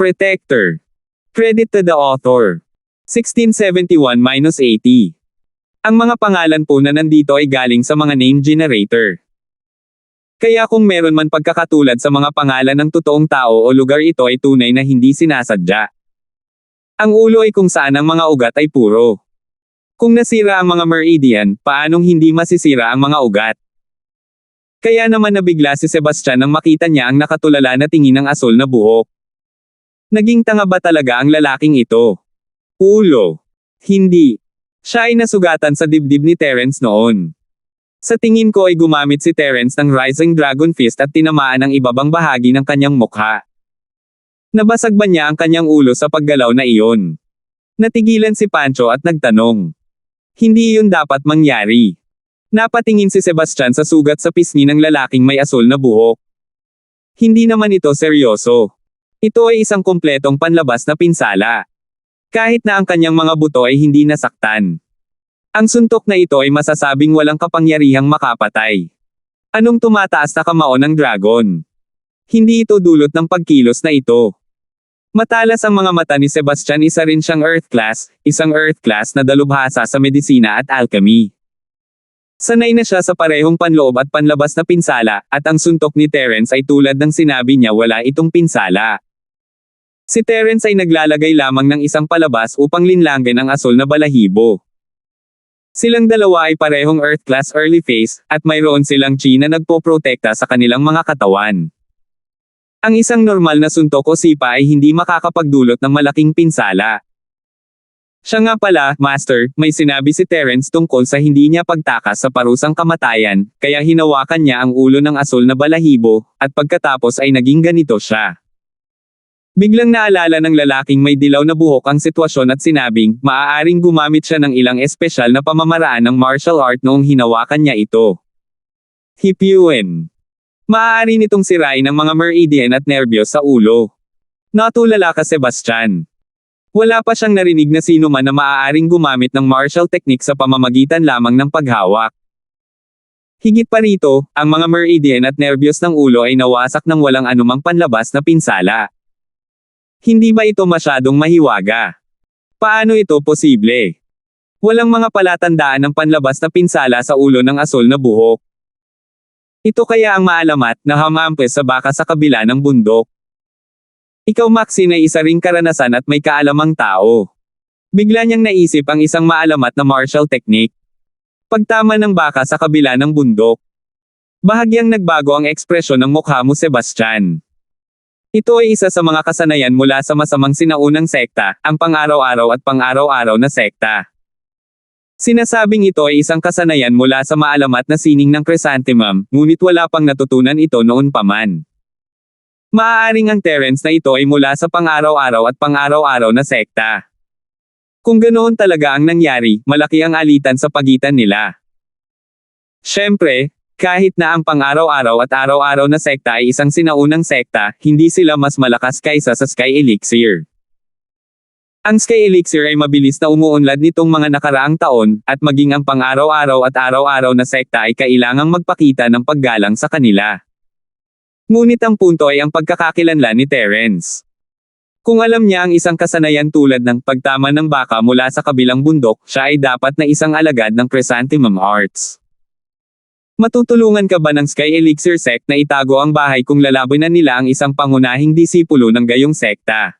Protector. Credit to the author. 1671-80. Ang mga pangalan po na nandito ay galing sa mga name generator. Kaya kung meron man pagkakatulad sa mga pangalan ng totoong tao o lugar, ito ay tunay na hindi sinasadya. Ang ulo ay kung saan ang mga ugat ay puro. Kung nasira ang mga meridian, paanong hindi masisira ang mga ugat? Kaya naman nabigla si Sebastian nang makita niya ang nakatulala na tingin ng asul na buhok. Naging tanga ba talaga ang lalaking ito? Ulo. Hindi. Siya ay nasugatan sa dibdib ni Terence noon. Sa tingin ko ay gumamit si Terence ng Rising Dragon Fist at tinamaan ang ibabang bahagi ng kanyang mukha. Nabasag ba niya ang kanyang ulo sa paggalaw na iyon? Natigilan si Pancho at nagtanong. Hindi iyon dapat mangyari. Napatingin si Sebastian sa sugat sa pisngi ng lalaking may asul na buhok. Hindi naman ito seryoso. Ito ay isang kumpletong panlabas na pinsala. Kahit na ang kanyang mga buto ay hindi nasaktan. Ang suntok na ito ay masasabing walang kapangyarihang makapatay. Anong tumataas na kamao ng dragon? Hindi ito dulot ng pagkilos na ito. Matalas ang mga mata ni Sebastian, isa rin siyang Earth class, isang Earth class na dalubhasa sa medisina at alchemy. Sanay na siya sa parehong panloob at panlabas na pinsala, at ang suntok ni Terence ay tulad ng sinabi niya, wala itong pinsala. Si Terence ay naglalagay lamang ng isang palabas upang linlangin ang asul na balahibo. Silang dalawa ay parehong Earth class early phase, at mayroon silang chi na nagpoprotekta sa kanilang mga katawan. Ang isang normal na suntok o sipa ay hindi makakapagdulot ng malaking pinsala. Siya nga pala, Master, may sinabi si Terence tungkol sa hindi niya pagtakas sa parusang kamatayan, kaya hinawakan niya ang ulo ng asul na balahibo, at pagkatapos ay naging ganito siya. Biglang naalala ng lalaking may dilaw na buhok ang sitwasyon at sinabing, maaaring gumamit siya ng ilang espesyal na pamamaraan ng martial art noong hinawakan niya ito. Hipyuen. Maaari nitong sirain ang mga meridian at nerbiyos sa ulo. Natulala ka, Sebastian. Wala pa siyang narinig na sino man na maaaring gumamit ng martial technique sa pamamagitan lamang ng paghawak. Higit pa rito, ang mga meridian at nerbiyos ng ulo ay nawasak ng walang anumang panlabas na pinsala. Hindi ba ito masyadong mahiwaga? Paano ito posible? Walang mga palatandaan ng panlabas na pinsala sa ulo ng asul na buhok. Ito kaya ang maalamat na hamampes sa baka sa kabila ng bundok. Ikaw, Maxine, ay isa ring karanasan at may kaalamang tao. Bigla niyang naisip ang isang maalamat na martial technique. Pagtama ng baka sa kabila ng bundok. Bahagyang nagbago ang ekspresyon ng mukha mo, Sebastian. Ito ay isa sa mga kasanayan mula sa masamang sinaunang sekta, ang pang-araw-araw at pang-araw-araw na sekta. Sinasabing ito ay isang kasanayan mula sa maalamat na sining ng chrysanthemum, ngunit wala pang natutunan ito noon pa man. Maaaring ang Terence na ito ay mula sa pang-araw-araw at pang-araw-araw na sekta. Kung ganoon talaga ang nangyari, malaki ang alitan sa pagitan nila. Siyempre, kahit na ang pang-araw-araw at araw-araw na sekta ay isang sinaunang sekta, hindi sila mas malakas kaysa sa Sky Elixir. Ang Sky Elixir ay mabilis na umuunlad nitong mga nakaraang taon, at maging ang pang-araw-araw at araw-araw na sekta ay kailangang magpakita ng paggalang sa kanila. Ngunit ang punto ay ang pagkakakilanlan ni Terence. Kung alam niya ang isang kasanayan tulad ng pagtama ng baka mula sa kabilang bundok, siya ay dapat na isang alagad ng Chrysanthemum Arts. Matutulungan ka ba ng Sky Elixir sect na itago ang bahay kung lalabanan nila ang isang pangunahing disipulo ng gayong sekta?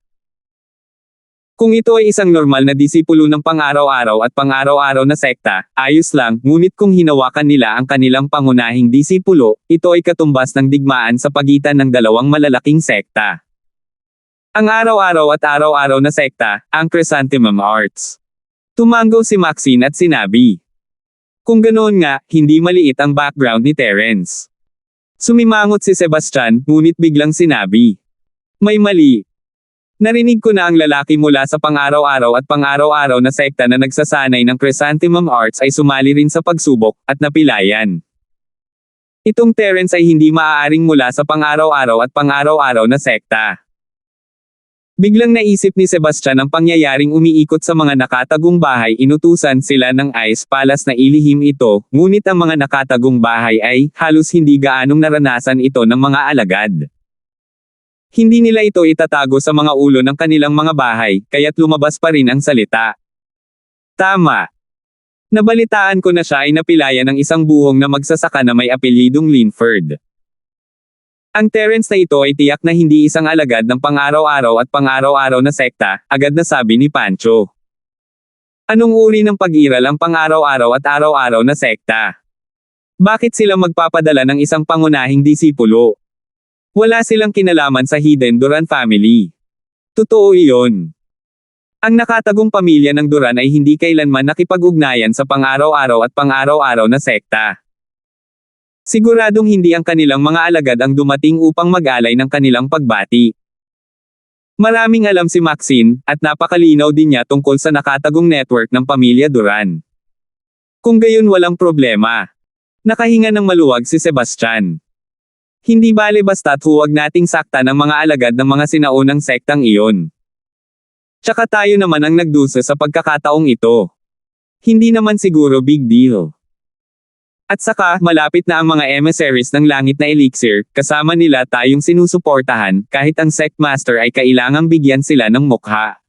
Kung ito ay isang normal na disipulo ng pang-araw-araw at pang-araw-araw na sekta, ayos lang, ngunit kung hinawakan nila ang kanilang pangunahing disipulo, ito ay katumbas ng digmaan sa pagitan ng dalawang malalaking sekta. Ang araw-araw at araw-araw na sekta, ang Chrysanthemum Arts. Tumango si Maxine at sinabi. Kung ganoon nga, hindi maliit ang background ni Terence. Sumimangot si Sebastian, ngunit biglang sinabi. May mali. Narinig ko na ang lalaki mula sa pang-araw-araw at pang-araw-araw na sekta na nagsasanay ng Chrysanthemum Arts ay sumali rin sa pagsubok, at napilayan. Itong Terence ay hindi maaaring mula sa pang-araw-araw at pang-araw-araw na sekta. Biglang naisip ni Sebastian ang pangyayaring umiikot sa mga nakatagong bahay. Inutusan sila ng Ice Palace na ilihim ito, ngunit ang mga nakatagong bahay ay halos hindi gaanong naranasan ito ng mga alagad. Hindi nila ito itatago sa mga ulo ng kanilang mga bahay, kaya't lumabas pa rin ang salita. Tama. Nabalitaan ko na siya ay napilayan ng isang buhong na magsasaka na may apelyidong Linford. Ang Terence na ito ay tiyak na hindi isang alagad ng pang-araw-araw at pang-araw-araw na sekta, agad na sabi ni Pancho. Anong uri ng pag-iral ang pang-araw-araw at araw-araw na sekta? Bakit sila magpapadala ng isang pangunahing disipulo? Wala silang kinalaman sa Hidden Duran family. Totoo iyon. Ang nakatagong pamilya ng Duran ay hindi kailanman nakipag-ugnayan sa pang-araw-araw at pang-araw-araw na sekta. Siguradong hindi ang kanilang mga alagad ang dumating upang mag-alay ng kanilang pagbati. Maraming alam si Maxine, at napakalinaw din niya tungkol sa nakatagong network ng pamilya Duran. Kung gayon walang problema. Nakahinga ng maluwag si Sebastian. Hindi bale basta't huwag nating sakta ng mga alagad ng mga sinaunang sektang iyon. Tsaka tayo naman ang nagdusa sa pagkakataong ito. Hindi naman siguro big deal. At saka, malapit na ang mga emissaries ng langit na elixir, kasama nila tayong sinusuportahan, kahit ang sect master ay kailangang bigyan sila ng mukha.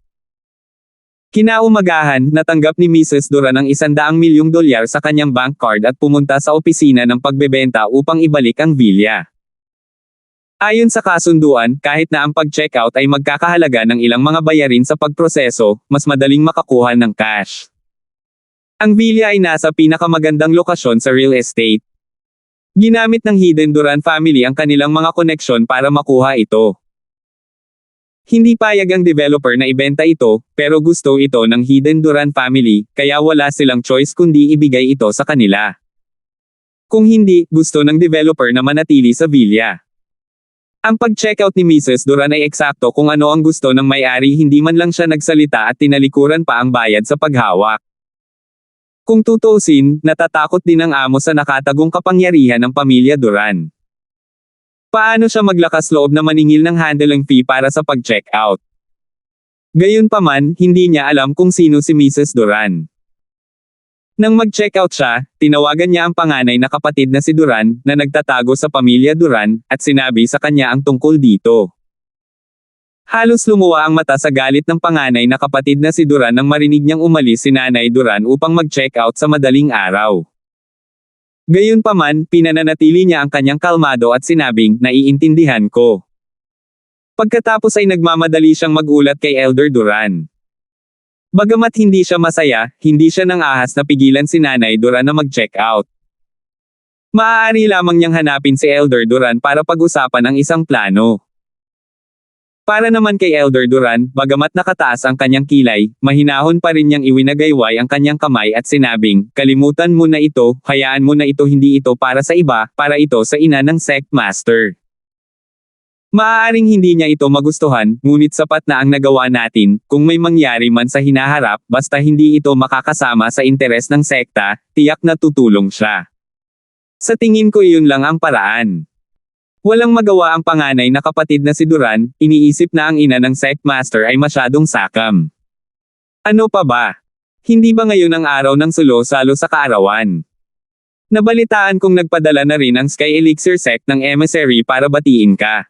Kinaumagahan, natanggap ni Mrs. Duran ang $100 milyong sa kanyang bank card at pumunta sa opisina ng pagbebenta upang ibalik ang villa. Ayon sa kasunduan, kahit na ang pag-checkout ay magkakahalaga ng ilang mga bayarin sa pagproseso, mas madaling makakuha ng cash. Ang villa ay nasa pinakamagandang lokasyon sa real estate. Ginamit ng Hidden Duran family ang kanilang mga koneksyon para makuha ito. Hindi payag ang developer na ibenta ito, pero gusto ito ng Hidden Duran family, kaya wala silang choice kundi ibigay ito sa kanila. Kung hindi, gusto ng developer na manatili sa villa. Ang pag-checkout ni Mrs. Duran ay eksakto kung ano ang gusto ng may-ari, hindi man lang siya nagsalita at tinalikuran pa ang bayad sa paghawak. Kung tutuusin, natatakot din ang amo sa nakatagong kapangyarihan ng pamilya Duran. Paano siya maglakas loob na maningil ng handling fee para sa pag-checkout? Gayunpaman, hindi niya alam kung sino si Mrs. Duran. Nang mag-checkout siya, tinawagan niya ang panganay na kapatid na si Duran, na nagtatago sa pamilya Duran, at sinabi sa kanya ang tungkol dito. Halos lumuwa ang mata sa galit ng panganay na kapatid na si Duran nang marinig niyang umalis si Nanay Duran upang mag-check-out sa madaling araw. Gayunpaman, pinananatili niya ang kanyang kalmado at sinabing, naiintindihan ko. Pagkatapos ay nagmamadali siyang magulat kay Elder Duran. Bagamat hindi siya masaya, hindi siya nang ahas na pigilan si Nanay Duran na mag-check-out. Maaari lamang niyang hanapin si Elder Duran para pag-usapan ang isang plano. Para naman kay Elder Duran, bagamat nakataas ang kanyang kilay, mahinahon pa rin niyang iwinagayway ang kanyang kamay at sinabing, kalimutan mo na ito, hayaan mo na ito, hindi ito para sa iba, para ito sa ina ng sect master. Maaaring hindi niya ito magustuhan, ngunit sapat na ang nagawa natin, kung may mangyari man sa hinaharap, basta hindi ito makakasama sa interes ng sekta, tiyak na tutulong siya. Sa tingin ko iyon lang ang paraan. Walang magawa ang panganay na kapatid na si Duran, iniisip na ang ina ng sect master ay masyadong sakam. Ano pa ba? Hindi ba ngayon ang araw ng sulo-salo sa kaarawan? Nabalitaan kong nagpadala na rin ang Sky Elixir sect ng emissary para batiin ka.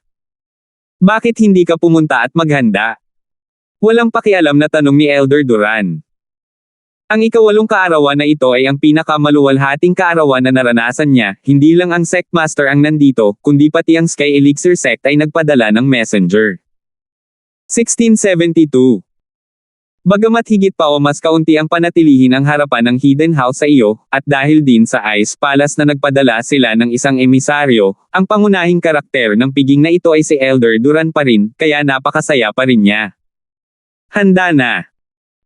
Bakit hindi ka pumunta at maghanda? Walang pakialam na tanong ni Elder Duran. Ang ika-8 kaarawan na ito ay ang pinakamaluwalhating kaarawan na naranasan niya, hindi lang ang sect master ang nandito, kundi pati ang Sky Elixir sect ay nagpadala ng messenger. 1672. Bagamat higit pa o mas kaunti ang panatilihin ang harapan ng Hidden House sa iyo, at dahil din sa Ice Palace na nagpadala sila ng isang emisaryo, ang pangunahing karakter ng piging na ito ay si Elder Duran pa rin, kaya napakasaya pa rin niya. Handa na.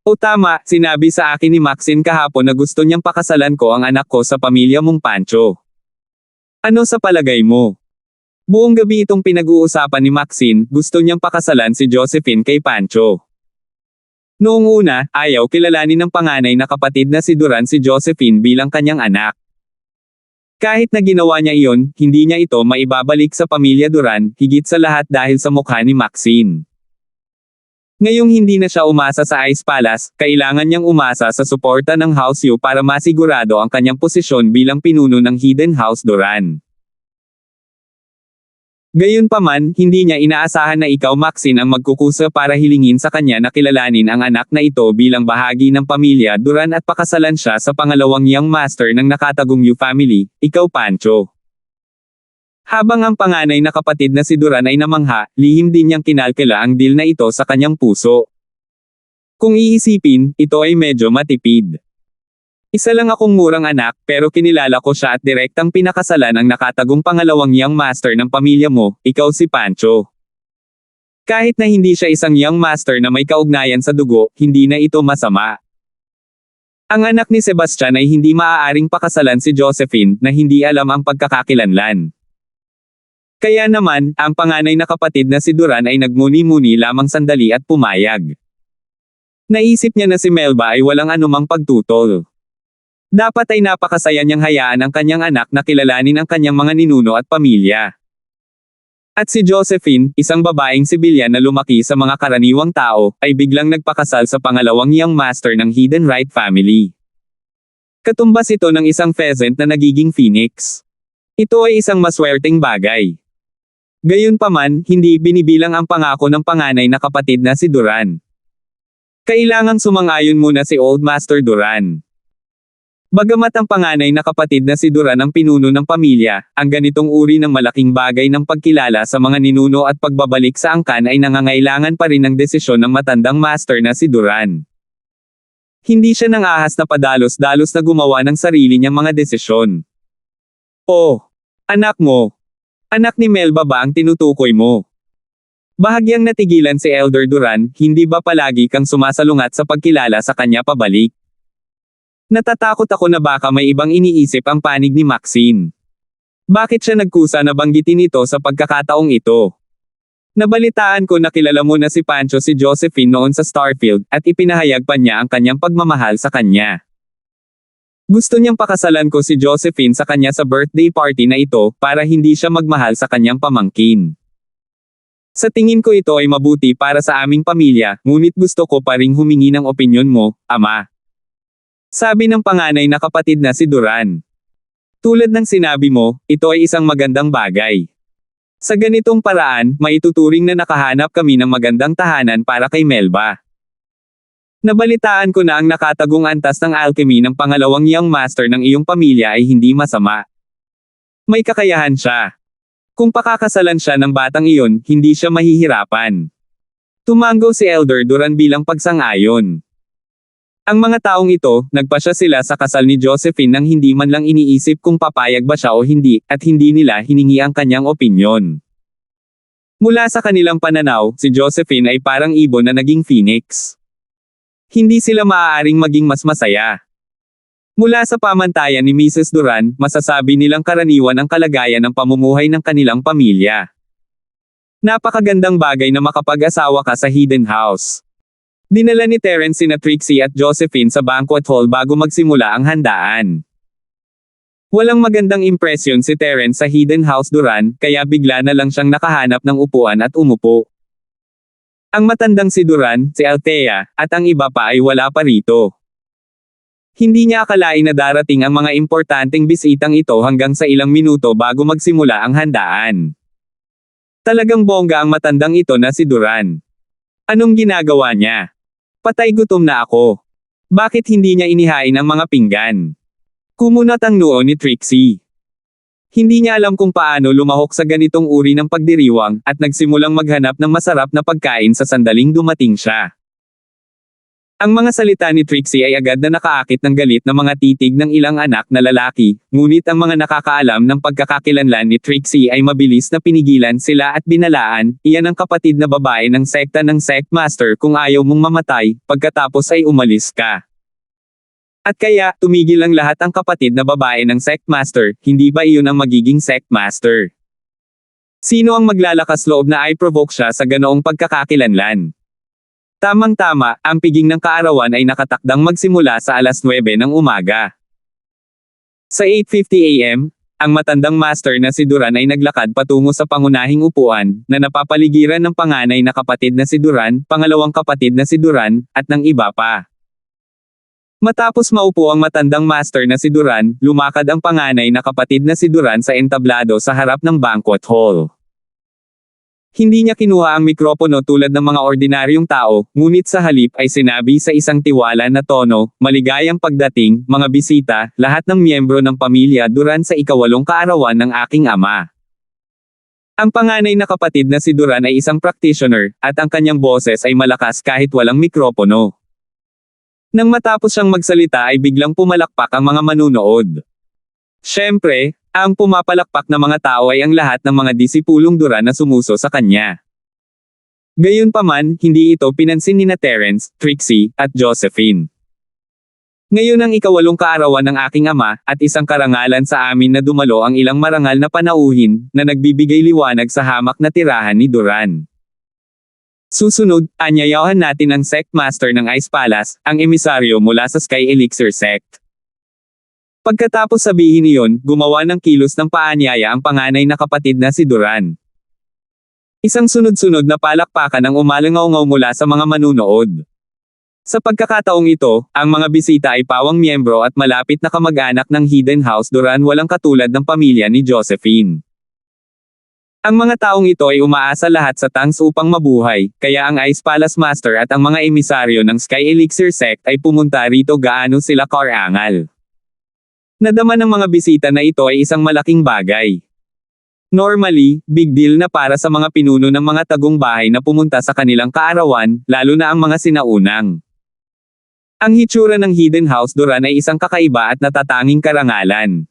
O tama, sinabi sa akin ni Maxine kahapon na gusto niyang pakasalan ko ang anak ko sa pamilya mong Pancho. Ano sa palagay mo? Buong gabi itong pinag-uusapan ni Maxine, gusto niyang pakasalan si Josephine kay Pancho. Noong una, ayaw kilalanin ng panganay na kapatid na si Duran si Josephine bilang kanyang anak. Kahit na ginawa niya iyon, hindi niya ito maibabalik sa pamilya Duran, higit sa lahat dahil sa mukha ni Maxine. Ngayong hindi na siya umasa sa Ice Palace, kailangan niyang umasa sa suporta ng House Yu para masigurado ang kanyang posisyon bilang pinuno ng Hidden House Duran. Gayunpaman, hindi niya inaasahan na ikaw Maxine ang magkukusa para hilingin sa kanya na kilalanin ang anak na ito bilang bahagi ng pamilya Duran at pakasalan siya sa pangalawang young master ng nakatagong Yu family, ikaw Pancho. Habang ang panganay na kapatid na si Duran ay namangha, lihim din niyang kinalkila ang deal na ito sa kanyang puso. Kung iisipin, ito ay medyo matipid. Isa lang akong murang anak, pero kinilala ko siya at direktang pinakasalan ang nakatagong pangalawang young master ng pamilya mo, ikaw si Pancho. Kahit na hindi siya isang young master na may kaugnayan sa dugo, hindi na ito masama. Ang anak ni Sebastian ay hindi maaaring pakasalan si Josephine na hindi alam ang pagkakakilanlan. Kaya naman, ang panganay na kapatid na si Duran ay nagmuni-muni lamang sandali at pumayag. Naisip niya na si Melba ay walang anumang pagtutol. Dapat ay napakasaya niyang hayaan ang kanyang anak na kilalanin ang kanyang mga ninuno at pamilya. At si Josephine, isang babaeng sibilyan na lumaki sa mga karaniwang tao, ay biglang nagpakasal sa pangalawang young master ng Hidden Right family. Katumbas ito ng isang pheasant na nagiging phoenix. Ito ay isang maswerteng bagay. Gayunpaman, hindi binibilang ang pangako ng panganay na kapatid na si Duran. Kailangang sumang-ayon muna si Old Master Duran. Bagamat ang panganay na kapatid na si Duran ang pinuno ng pamilya, ang ganitong uri ng malaking bagay ng pagkilala sa mga ninuno at pagbabalik sa angkan ay nangangailangan pa rin ng desisyon ng matandang master na si Duran. Hindi siya nang ahas na padalos-dalos na gumawa ng sarili niyang mga desisyon. Oh, anak mo. Anak ni Melba ba ang tinutukoy mo? Bahagyang natigilan si Elder Duran, hindi ba palagi kang sumasalungat sa pagkilala sa kanya pabalik? Natatakot ako na baka may ibang iniisip ang panig ni Maxine. Bakit siya nagkusa na banggitin ito sa pagkakataong ito? Nabalitaan ko na kilala mo na si Pancho si Josephine noon sa Starfield, at ipinahayag pa niya ang kanyang pagmamahal sa kanya. Gusto niyang pakasalan ko si Josephine sa kanya sa birthday party na ito, para hindi siya magmahal sa kanyang pamangkin. Sa tingin ko ito ay mabuti para sa aming pamilya, ngunit gusto ko pa ring humingi ng opinyon mo, Ama. Sabi ng panganay na kapatid na si Duran. Tulad ng sinabi mo, ito ay isang magandang bagay. Sa ganitong paraan, maituturing na nakahanap kami ng magandang tahanan para kay Melba. Nabalitaan ko na ang nakatagong antas ng alchemy ng pangalawang young master ng iyong pamilya ay hindi masama. May kakayahan siya. Kung pakakasalan siya ng batang iyon, hindi siya mahihirapan. Tumango si Elder Duran bilang pagsang-ayon. Ang mga taong ito, nagpasya sila sa kasal ni Josephine nang hindi man lang iniisip kung papayag ba siya o hindi, at hindi nila hiningi ang kanyang opinyon. Mula sa kanilang pananaw, si Josephine ay parang ibon na naging phoenix. Hindi sila maaaring maging mas masaya. Mula sa pamantayan ni Mrs. Duran, masasabi nilang karaniwan ang kalagayan ng pamumuhay ng kanilang pamilya. Napakagandang bagay na makapag-asawa ka sa Hidden House. Dinala ni Terence sina Trixie at Josephine sa banquet hall bago magsimula ang handaan. Walang magandang impresyon si Terence sa Hidden House Duran, kaya bigla na lang siyang nakahanap ng upuan at umupo. Ang matandang si Duran, si Althea, at ang iba pa ay wala pa rito. Hindi niya akalain na darating ang mga importanteng bisitang ito hanggang sa ilang minuto bago magsimula ang handaan. Talagang bongga ang matandang ito na si Duran. Anong ginagawa niya? Patay gutom na ako. Bakit hindi niya inihain ang mga pinggan? Kumunat ang noo ni Trixie. Hindi niya alam kung paano lumahok sa ganitong uri ng pagdiriwang, at nagsimulang maghanap ng masarap na pagkain sa sandaling dumating siya. Ang mga salita ni Trixie ay agad na nakaakit ng galit na mga titig ng ilang anak na lalaki, ngunit ang mga nakakaalam ng pagkakakilanlan ni Trixie ay mabilis na pinigilan sila at binalaan, iyan ang kapatid na babae ng sekta ng Sect Master kung ayaw mong mamatay, pagkatapos ay umalis ka. At kaya, tumigil ang lahat ang kapatid na babae ng Sect Master, hindi ba iyon ang magiging Sect Master? Sino ang maglalakas loob na i-provoke siya sa ganoong pagkakakilanlan? Tamang-tama, ang piging ng kaarawan ay nakatakdang magsimula sa alas 9 ng umaga. Sa 8:50 AM, ang matandang master na si Duran ay naglakad patungo sa pangunahing upuan, na napapaligiran ng panganay na kapatid na si Duran, pangalawang kapatid na si Duran, at ng iba pa. Matapos maupo ang matandang master na si Duran, lumakad ang panganay na kapatid na si Duran sa entablado sa harap ng banquet hall. Hindi niya kinuha ang mikropono tulad ng mga ordinaryong tao, ngunit sa halip ay sinabi sa isang tiwala na tono, "Maligayang pagdating, mga bisita, lahat ng miyembro ng pamilya Duran sa ika-8 kaarawan ng aking ama." Ang panganay na kapatid na si Duran ay isang practitioner, at ang kanyang boses ay malakas kahit walang mikropono. Nang matapos siyang magsalita ay biglang pumalakpak ang mga manunood. Siyempre, ang pumapalakpak na mga tao ay ang lahat ng mga disipulong Duran na sumuso sa kanya. Gayunpaman, hindi ito pinansin nina Terence, Trixie, at Josephine. Ngayon ang ika-8 kaarawan ng aking ama, at isang karangalan sa amin na dumalo ang ilang marangal na panauhin, na nagbibigay liwanag sa hamak na tirahan ni Duran. Susunod, anyayahan natin ang Sect Master ng Ice Palace, ang emisaryo mula sa Sky Elixir Sect. Pagkatapos sabihin niyon, gumawa ng kilos ng paanyaya ang panganay na kapatid na si Duran. Isang sunod-sunod na palakpakan ang umalangaw-ngaw mula sa mga manunood. Sa pagkakataong ito, ang mga bisita ay pawang miyembro at malapit na kamag-anak ng Hidden House Duran, walang katulad ng pamilya ni Josephine. Ang mga taong ito ay umaasa lahat sa tangs upang mabuhay, kaya ang Ice Palace Master at ang mga emisaryo ng Sky Elixir Sect ay pumunta rito gaano sila karangal. Nadama ng mga bisita na ito ay isang malaking bagay. Normally, big deal na para sa mga pinuno ng mga tagong bahay na pumunta sa kanilang kaarawan, lalo na ang mga sinaunang. Ang hitsura ng Hidden House Duran ay isang kakaiba at natatanging karangalan.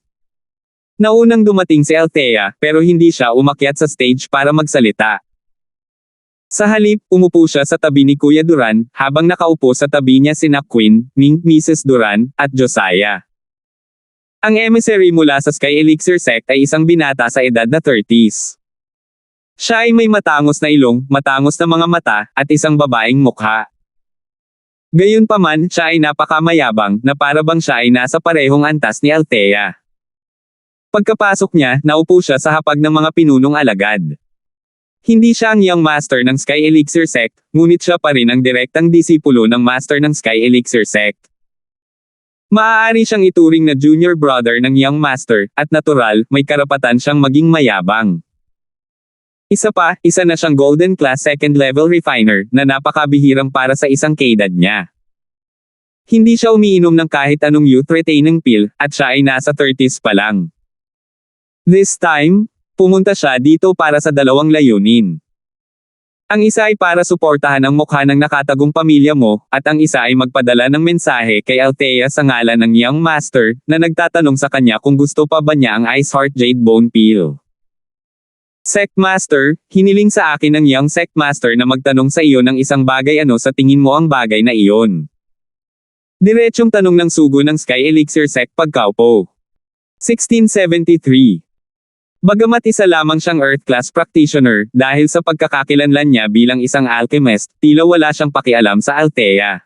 Naunang dumating si Althea, pero hindi siya umakyat sa stage para magsalita. Sa halip, umupo siya sa tabi ni Kuya Duran, habang nakaupo sa tabi niya sina Queen, Ming, Mrs. Duran, at Josiah. Ang emissary mula sa Sky Elixir Sect ay isang binata sa edad na 30s. Siya ay may matangos na ilong, matangos na mga mata, at isang babaeng mukha. Gayunpaman, siya ay napakamayabang, na para bang siya ay nasa parehong antas ni Althea. Pagkapasok niya, naupo siya sa hapag ng mga pinunong alagad. Hindi siya ang young master ng Sky Elixir Sect, ngunit siya pa rin ang direktang disipulo ng master ng Sky Elixir Sect. Maaari siyang ituring na junior brother ng young master, at natural, may karapatan siyang maging mayabang. Isa na siyang golden class second level refiner, na napakabihirang para sa isang kaedad niya. Hindi siya umiinom ng kahit anong youth retaining pill, at siya ay nasa 30s pa lang. This time, pumunta siya dito para sa dalawang layunin. Ang isa ay para suportahan ang mukha ng nakatagong pamilya mo, at ang isa ay magpadala ng mensahe kay Althea sa ngalan ng young master, na nagtatanong sa kanya kung gusto pa ba niya ang Ice Heart Jade Bone Peel. Sect Master, hiniling sa akin ng young Sect Master na magtanong sa iyo ng isang bagay. Ano sa tingin mo ang bagay na iyon? Diretsyong tanong ng sugo ng Sky Elixir Sect pagkaupo. 1673. Bagamat isa lamang siyang Earth-class practitioner, dahil sa pagkakakilanlan niya bilang isang alchemist, tila wala siyang pakialam sa Althea.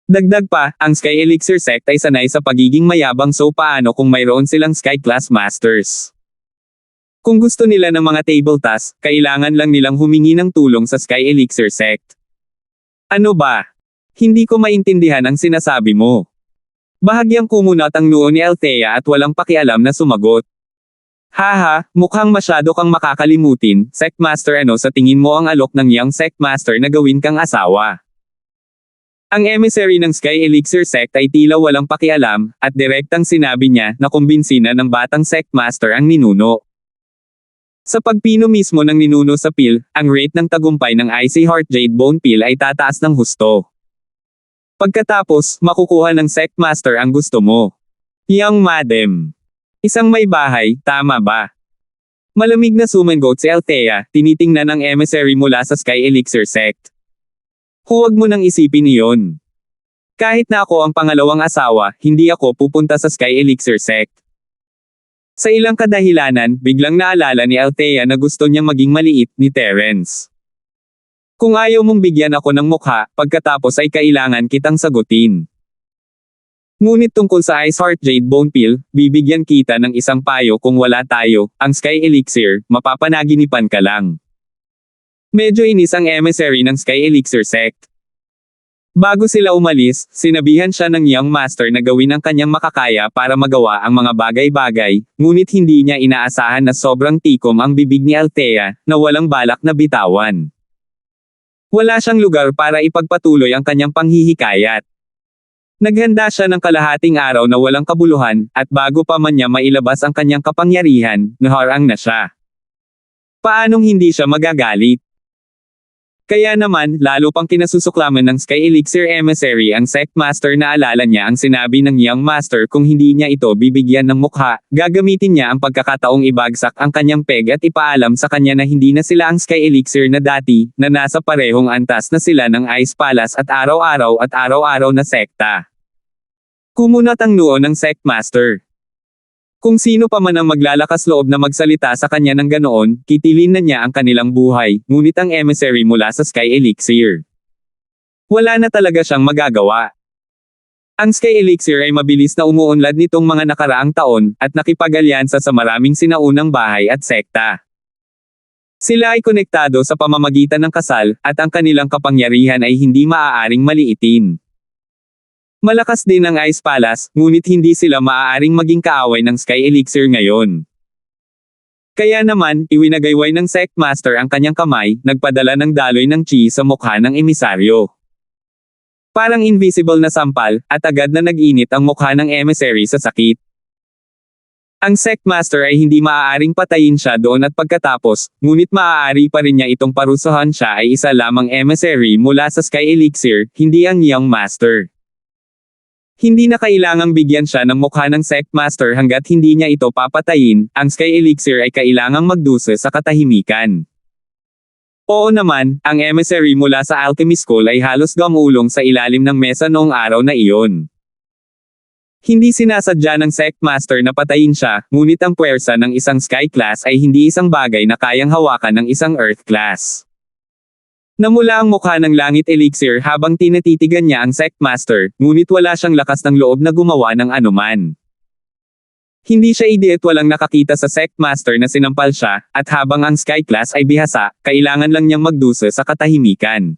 Dagdag pa, ang Sky Elixir Sect ay sanay sa pagiging mayabang, so paano kung mayroon silang Sky-class masters? Kung gusto nila ng mga table tasks, kailangan lang nilang humingi ng tulong sa Sky Elixir Sect. Ano ba? Hindi ko maintindihan ang sinasabi mo. Bahagyang kumunat ang noo ni Althea at walang pakialam na sumagot. Haha, mukhang masyado kang makakalimutin, Sect Master. Ano sa tingin mo ang alok ng young Sect Master na gawin kang asawa? Ang emissary ng Sky Elixir Sect ay tila walang pakialam, at direktang sinabi niya na kumbinsinan ng batang Sect Master ang ninuno. Sa pagpino mismo ng ninuno sa peel, ang rate ng tagumpay ng Icy Heart Jade Bone Peel ay tataas ng husto. Pagkatapos, makukuha ng Sect Master ang gusto mo. Young Madam. Isang may bahay, tama ba? Malamig na sumangot si Althea, tinitingnan ang emissary mula sa Sky Elixir Sect. Huwag mo nang isipin iyon. Kahit na ako ang pangalawang asawa, hindi ako pupunta sa Sky Elixir Sect. Sa ilang kadahilanan, biglang naalala ni Althea na gusto niyang maging maliit ni Terence. Kung ayaw mong bigyan ako ng mukha, pagkatapos ay kailangan kitang sagutin. Ngunit tungkol sa Ice Heart Jade Bone Peel, bibigyan kita ng isang payo. Kung wala tayo, ang Sky Elixir, mapapanaginipan ka lang. Medyo inis ang emissary ng Sky Elixir Sect. Bago sila umalis, sinabihan siya ng Young Master na gawin ang kanyang makakaya para magawa ang mga bagay-bagay, ngunit hindi niya inaasahan na sobrang tikom ang bibig ni Althea, na walang balak na bitawan. Wala siyang lugar para ipagpatuloy ang kanyang panghihikayat. Naghanda siya ng kalahating araw na walang kabuluhan, at bago pa man niya mailabas ang kanyang kapangyarihan, naharang na siya. Paanong hindi siya magagalit? Kaya naman, lalo pang kinasusuklaman ng Sky Elixir Emissary ang Sect Master na alala niya ang sinabi ng Young Master kung hindi niya ito bibigyan ng mukha, gagamitin niya ang pagkakataong ibagsak ang kanyang peg at ipaalam sa kanya na hindi na sila ang Sky Elixir na dati, na nasa parehong antas na sila ng Ice Palace at araw-araw na sekta. Kumunat ang noo ng Sect Master. Kung sino pa man ang maglalakas loob na magsalita sa kanya ng ganoon, kitilin na niya ang kanilang buhay, ngunit ang emissary mula sa Sky Elixir. Wala na talaga siyang magagawa. Ang Sky Elixir ay mabilis na umuunlad nitong mga nakaraang taon, at nakipag-alyansa sa maraming sinaunang bahay at sekta. Sila ay konektado sa pamamagitan ng kasal, at ang kanilang kapangyarihan ay hindi maaaring maliitin. Malakas din ang Ice Palace, ngunit hindi sila maaaring maging kaaway ng Sky Elixir ngayon. Kaya naman, iwinagayway ng Sect Master ang kanyang kamay, nagpadala ng daloy ng chi sa mukha ng emisaryo. Parang invisible na sampal, at agad na nag-init ang mukha ng emissary sa sakit. Ang Sect Master ay hindi maaaring patayin siya doon at pagkatapos, ngunit maaari pa rin niya itong parusahan. Siya ay isa lamang emissary mula sa Sky Elixir, hindi ang Young Master. Hindi na kailangang bigyan siya ng mukha ng Sect Master hanggat hindi niya ito papatayin, ang Sky Elixir ay kailangang magdusa sa katahimikan. Oo naman, ang emissary mula sa Alchemy School ay halos gamulong sa ilalim ng mesa noong araw na iyon. Hindi sinasadya ng Sect Master na patayin siya, ngunit ang puwersa ng isang Sky Class ay hindi isang bagay na kayang hawakan ng isang Earth Class. Namula ang mukha ng Langit Elixir habang tinatitigan niya ang Sect Master, ngunit wala siyang lakas ng loob na gumawa ng anuman. Hindi siya idiot, walang nakakita sa Sect Master na sinampal siya, at habang ang Sky Class ay bihasa, kailangan lang niyang magdusa sa katahimikan.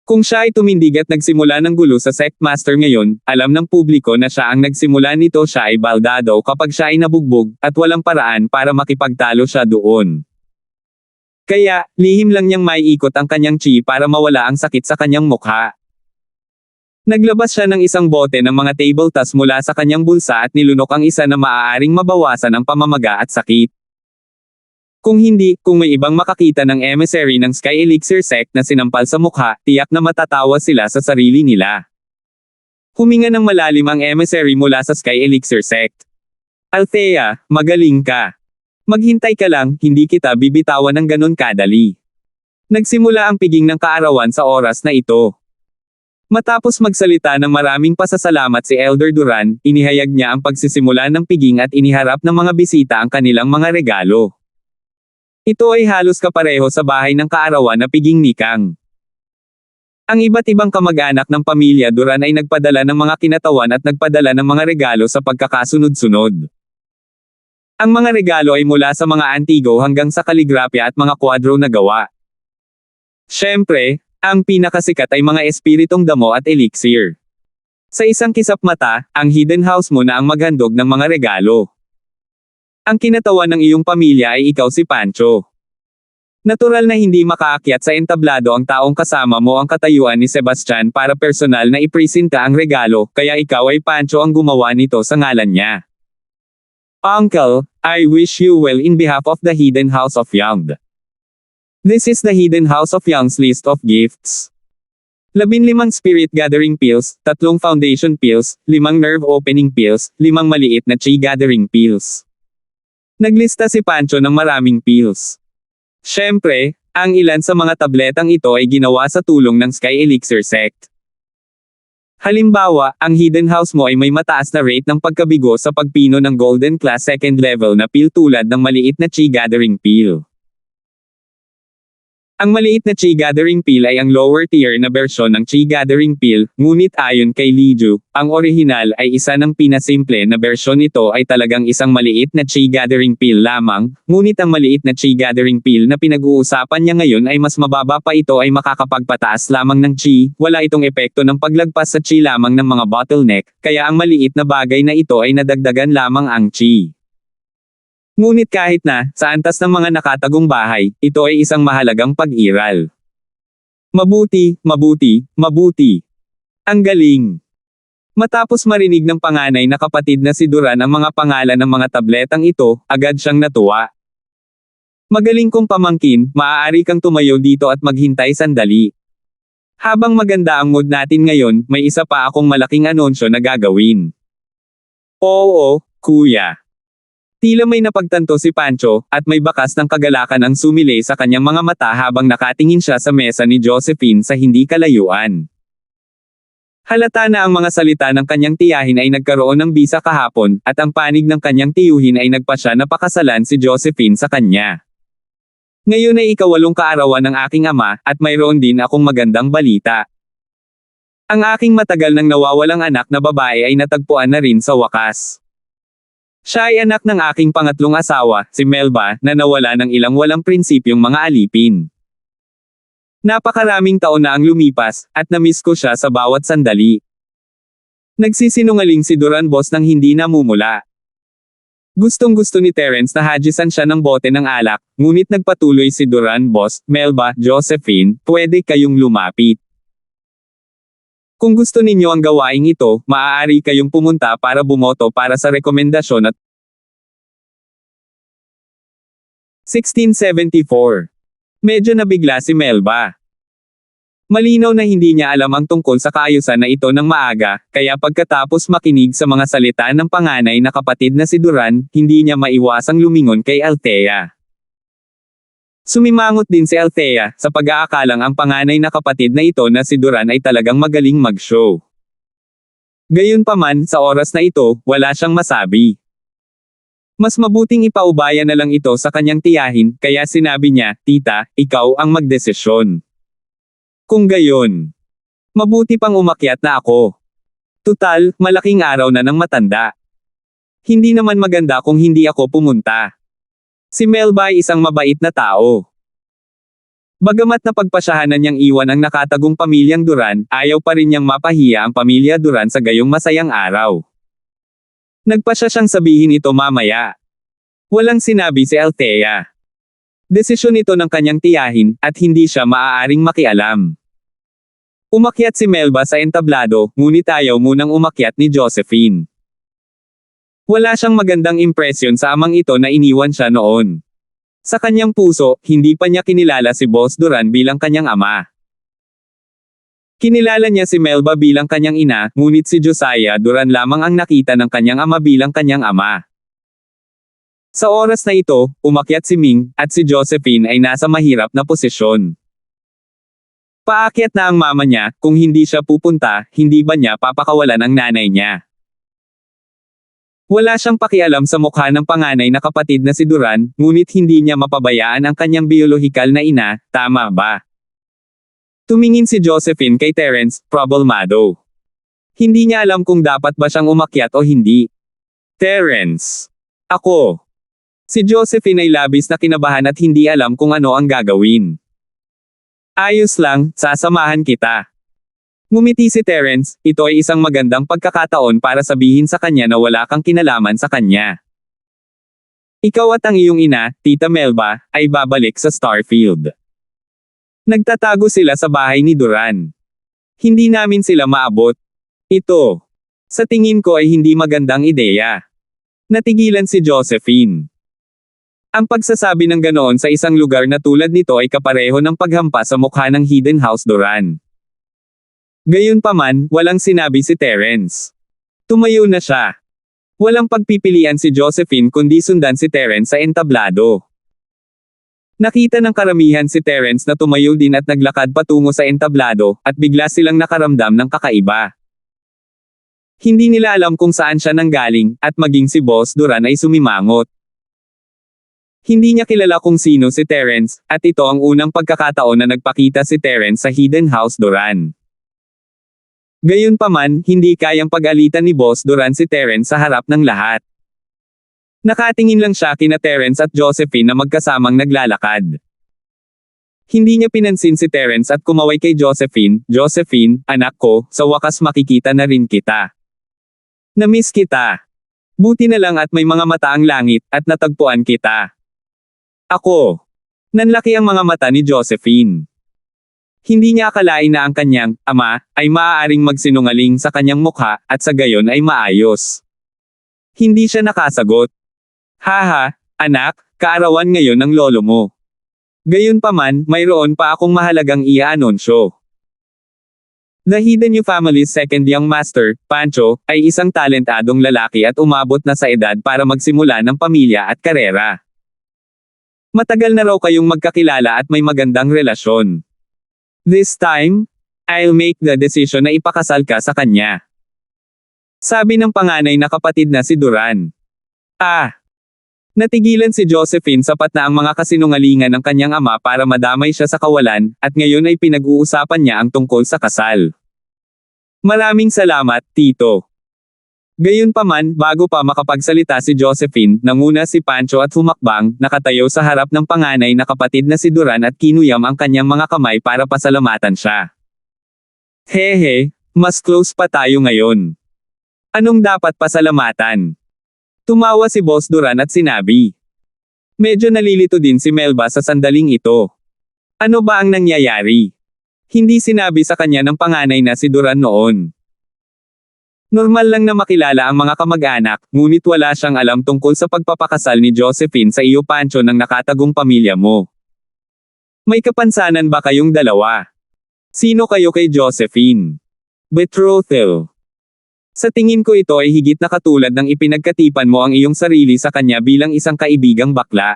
Kung siya ay tumindig at nagsimula ng gulo sa Sect Master ngayon, alam ng publiko na siya ang nagsimula nito. Siya ay baldado kapag siya ay nabugbog, at walang paraan para makipagtalo siya doon. Kaya, lihim lang niyang maiikot ang kanyang chi para mawala ang sakit sa kanyang mukha. Naglabas siya ng isang bote ng mga table tas mula sa kanyang bulsa at nilunok ang isa na maaaring mabawasan ang pamamaga at sakit. Kung may ibang makakita ng emissary ng Sky Elixir Sect na sinampal sa mukha, tiyak na matatawa sila sa sarili nila. Huminga ng malalim ang emissary mula sa Sky Elixir Sect. Althea, magaling ka. Maghintay ka lang, hindi kita bibitawan ng ganun kadali. Nagsimula ang piging ng kaarawan sa oras na ito. Matapos magsalita ng maraming pasasalamat si Elder Duran, inihayag niya ang pagsisimula ng piging at iniharap ng mga bisita ang kanilang mga regalo. Ito ay halos kapareho sa bahay ng kaarawan na piging ni Kang. Ang iba't ibang kamag-anak ng pamilya Duran ay nagpadala ng mga kinatawan at nagpadala ng mga regalo sa pagkakasunod-sunod. Ang mga regalo ay mula sa mga antigo hanggang sa kaligrafya at mga kwadro na gawa. Siyempre, ang pinakasikat ay mga espiritong damo at elixir. Sa isang kisap mata, ang hidden house mo na ang maghandog ng mga regalo. Ang kinatawan ng iyong pamilya ay ikaw si Pancho. Natural na hindi makaakyat sa entablado ang taong kasama mo ang katayuan ni Sebastian para personal na ipresenta ang regalo, kaya ikaw ay Pancho ang gumawa nito sa ngalan niya. Uncle, I wish you well in behalf of the Hidden House of Young. This is the Hidden House of Young's list of gifts. 15 Spirit Gathering Pills, 3 Foundation Pills, 5 Nerve Opening Pills, 5 maliit na Chi Gathering Pills. Naglista si Pancho ng maraming pills. Siyempre, ang ilan sa mga tabletang ito ay ginawa sa tulong ng Sky Elixir Sect. Halimbawa, ang hidden house mo ay may mataas na rate ng pagkabigo sa pagpino ng Golden Class second level na pill tulad ng maliit na Chi Gathering Pill. Ang maliit na Chi Gathering Pill ay ang lower tier na bersyon ng Chi Gathering Pill, ngunit ayon kay Liju, ang orihinal ay isa ng pinasimple na bersyon nito ay talagang isang maliit na Chi Gathering Pill lamang, ngunit ang maliit na Chi Gathering Pill na pinag-uusapan niya ngayon ay mas mababa pa, ito ay makakapagpataas lamang ng Chi, wala itong epekto ng paglagpas sa Chi lamang ng mga bottleneck, kaya ang maliit na bagay na ito ay nadagdagan lamang ang Chi. Ngunit kahit na, sa antas ng mga nakatagong bahay, ito ay isang mahalagang pag-iral. Mabuti, mabuti, mabuti. Ang galing. Matapos marinig ng panganay na kapatid na si Duran ang mga pangalan ng mga tabletang ito, agad siyang natuwa. Magaling kong pamangkin, maaari kang tumayo dito at maghintay sandali. Habang maganda ang mood natin ngayon, may isa pa akong malaking anunsyo na gagawin. Oo, kuya. Tila may napagtanto si Pancho, at may bakas ng kagalakan ang sumilay sa kanyang mga mata habang nakatingin siya sa mesa ni Josephine sa hindi kalayuan. Halata na ang mga salita ng kanyang tiyahin ay nagkaroon ng bisa kahapon, at ang panig ng kanyang tiyuhin ay nagpasya na pakasalan si Josephine sa kanya. Ngayon ay ikawalong kaarawan ng aking ama, at mayroon din akong magandang balita. Ang aking matagal nang nawawalang anak na babae ay natagpuan na rin sa wakas. Siya ay anak ng aking pangatlong asawa, si Melba, na nawala ng ilang walang prinsipyong mga alipin. Napakaraming taon na ang lumipas, at namiss ko siya sa bawat sandali. Nagsisinungaling si Duran boss nang hindi namumula. Gustong-gusto ni Terence na hajisan siya ng bote ng alak, ngunit nagpatuloy si Duran boss, Melba, Josephine, pwede kayong lumapit. Kung gusto ninyo ang gawaing ito, maaari kayong pumunta para bumoto para sa rekomendasyon at 1674. Medyo nabigla si Melba. Malinaw na hindi niya alam ang tungkol sa kaayusan na ito ng maaga, kaya pagkatapos makinig sa mga salita ng panganay na kapatid na si Duran, hindi niya maiwasang lumingon kay Althea. Sumimangot din si Althea, sa pag-aakalang ang panganay na kapatid na ito na si Duran ay talagang magaling mag-show. Gayunpaman, sa oras na ito, wala siyang masabi. Mas mabuting ipaubaya na lang ito sa kanyang tiyahin, kaya sinabi niya, "Tita, ikaw ang magdesisyon. Kung gayon, mabuti pang umakyat na ako. Tutal, malaking araw na ng matanda. Hindi naman maganda kung hindi ako pumunta." Si Melba ay isang mabait na tao. Bagamat napagpasyahanan niyang iwan ang nakatagong pamilyang Duran, ayaw pa rin niyang mapahiya ang pamilya Duran sa gayong masayang araw. Nagpasya siyang sabihin ito mamaya. Walang sinabi si Althea. Desisyon ito ng kanyang tiyahin, at hindi siya maaaring makialam. Umakyat si Melba sa entablado, ngunit ayaw munang umakyat ni Josephine. Wala siyang magandang impresyon sa amang ito na iniwan siya noon. Sa kanyang puso, hindi pa niya kinilala si Boss Duran bilang kanyang ama. Kinilala niya si Melba bilang kanyang ina, ngunit si Josiah Duran lamang ang nakita ng kanyang ama bilang kanyang ama. Sa oras na ito, umakyat si Ming, at si Josephine ay nasa mahirap na posisyon. Paakyat na ang mama niya, kung hindi siya pupunta, hindi ba niya papakawalan ang nanay niya? Wala siyang pakialam sa mukha ng panganay na kapatid na si Duran, ngunit hindi niya mapabayaan ang kanyang biolohikal na ina, tama ba? Tumingin si Josephine kay Terence, problemado. Hindi niya alam kung dapat ba siyang umakyat o hindi. Terence. Ako. Si Josephine ay labis na kinabahan at hindi alam kung ano ang gagawin. Ayos lang, sasamahan kita. Ngumiti si Terence, ito ay isang magandang pagkakataon para sabihin sa kanya na wala kang kinalaman sa kanya. Ikaw at ang iyong ina, Tita Melba, ay babalik sa Starfield. Nagtatago sila sa bahay ni Duran. Hindi namin sila maabot. Ito. Sa tingin ko ay hindi magandang ideya. Natigilan si Josephine. Ang pagsasabi ng ganoon sa isang lugar na tulad nito ay kapareho ng paghampas sa mukha ng Hidden House Duran. Gayunpaman, walang sinabi si Terence. Tumayo na siya. Walang pagpipilian si Josephine kundi sundan si Terence sa entablado. Nakita ng karamihan si Terence na tumayo din at naglakad patungo sa entablado, at bigla silang nakaramdam ng kakaiba. Hindi nila alam kung saan siya nanggaling, at maging si Boss Duran ay sumimangot. Hindi niya kilala kung sino si Terence, at ito ang unang pagkakataon na nagpakita si Terence sa Hidden House Duran. Gayunpaman, hindi kayang pag-alitan ni Boss Duran si Terence sa harap ng lahat. Nakatingin lang siya kina Terence at Josephine na magkasamang naglalakad. Hindi niya pinansin si Terence at kumaway kay Josephine, "Josephine, anak ko, sa wakas makikita na rin kita. Na-miss kita. Buti na lang at may mga mata ang langit, at natagpuan kita." Ako. Nanlaki ang mga mata ni Josephine. Hindi niya akalain na ang kanyang ama ay maaaring magsinungaling sa kanyang mukha at sa gayon ay maayos. Hindi siya nakasagot. "Haha, anak, kaarawan ngayon ng lolo mo. Gayunpaman, mayroon pa akong mahalagang i-aanunsyo. The Hidden New Family's second young master, Pancho, ay isang talentadong lalaki at umabot na sa edad para magsimula ng pamilya at karera. Matagal na raw kayong magkakilala at may magandang relasyon. This time, I'll make the decision na ipakasal ka sa kanya." Sabi ng panganay na kapatid na si Duran. Natigilan si Josephine sapat na ang mga kasinungalingan ng kanyang ama para madamay siya sa kawalan, at ngayon ay pinag-uusapan niya ang tungkol sa kasal. "Maraming salamat, Tito." Gayunpaman, bago pa makapagsalita si Josephine, nanguna si Pancho at humakbang, nakatayo sa harap ng panganay na kapatid na si Duran at kinuyam ang kanyang mga kamay para pasalamatan siya. "Hehe, mas close pa tayo ngayon. Anong dapat pasalamatan?" Tumawa si Boss Duran at sinabi. Medyo nalilito din si Melba sa sandaling ito. Ano ba ang nangyayari? Hindi sinabi sa kanya ng panganay na si Duran noon. Normal lang na makilala ang mga kamag-anak, ngunit wala siyang alam tungkol sa pagpapakasal ni Josephine sa iyo Pancho ng nakatagong pamilya mo. May kapansanan ba kayong dalawa? Sino kayo kay Josephine? Betrothal. Sa tingin ko ito ay higit na katulad ng ipinagkatipan mo ang iyong sarili sa kanya bilang isang kaibigang bakla.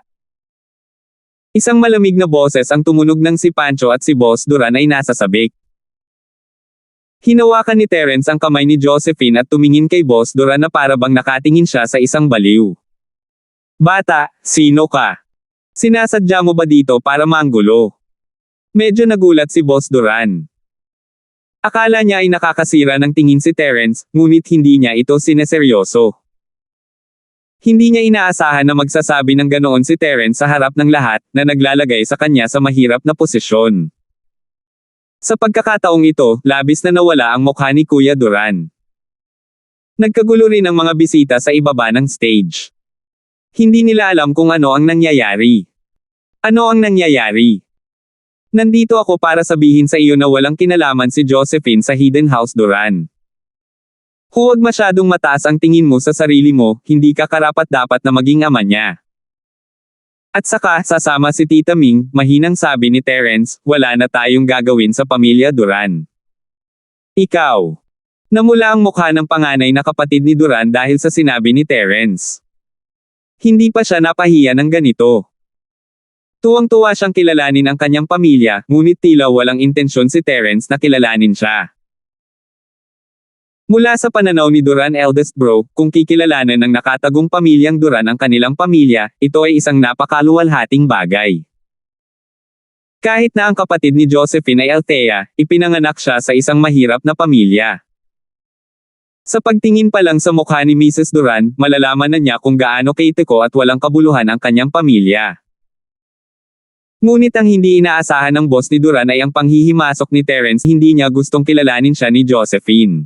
Isang malamig na boses ang tumunog ng si Pancho at si Boss Duran ay nasa sabik. Hinawakan ni Terence ang kamay ni Josephine at tumingin kay Boss Duran na para bang nakatingin siya sa isang baliw. Bata, sino ka? Sinasadya mo ba dito para manggulo? Medyo nagulat si Boss Duran. Akala niya ay nakakasira ng tingin si Terence, ngunit hindi niya ito sineseryoso. Hindi niya inaasahan na magsasabi ng ganoon si Terence sa harap ng lahat, na naglalagay sa kanya sa mahirap na posisyon. Sa pagkakataong ito, labis na nawala ang mukha ni Kuya Duran. Nagkagulo rin ang mga bisita sa ibaba ng stage. Hindi nila alam kung ano ang nangyayari. Ano ang nangyayari? Nandito ako para sabihin sa iyo na walang kinalaman si Josephine sa Hidden House Duran. Huwag masyadong mataas ang tingin mo sa sarili mo, hindi ka karapat-dapat na maging ama niya. At saka, sasama si Tita Ming, mahinang sabi ni Terence, wala na tayong gagawin sa pamilya Duran. Ikaw. Namula ang mukha ng panganay na kapatid ni Duran dahil sa sinabi ni Terence. Hindi pa siya napahiya ng ganito. Tuwang-tuwa siyang kilalanin ang kanyang pamilya, ngunit tila walang intensyon si Terence na kilalanin siya. Mula sa pananaw ni Duran eldest bro, kung kikilalanan ng nakatagong pamilyang Duran ang kanilang pamilya, ito ay isang napakaluwalhating bagay. Kahit na ang kapatid ni Josephine ay Althea, ipinanganak siya sa isang mahirap na pamilya. Sa pagtingin pa lang sa mukha ni Mrs. Duran, malalaman na niya kung gaano kaitiko at walang kabuluhan ang kanyang pamilya. Ngunit ang hindi inaasahan ng boss ni Duran ay ang panghihimasok ni Terence, hindi niya gustong kilalanin siya ni Josephine.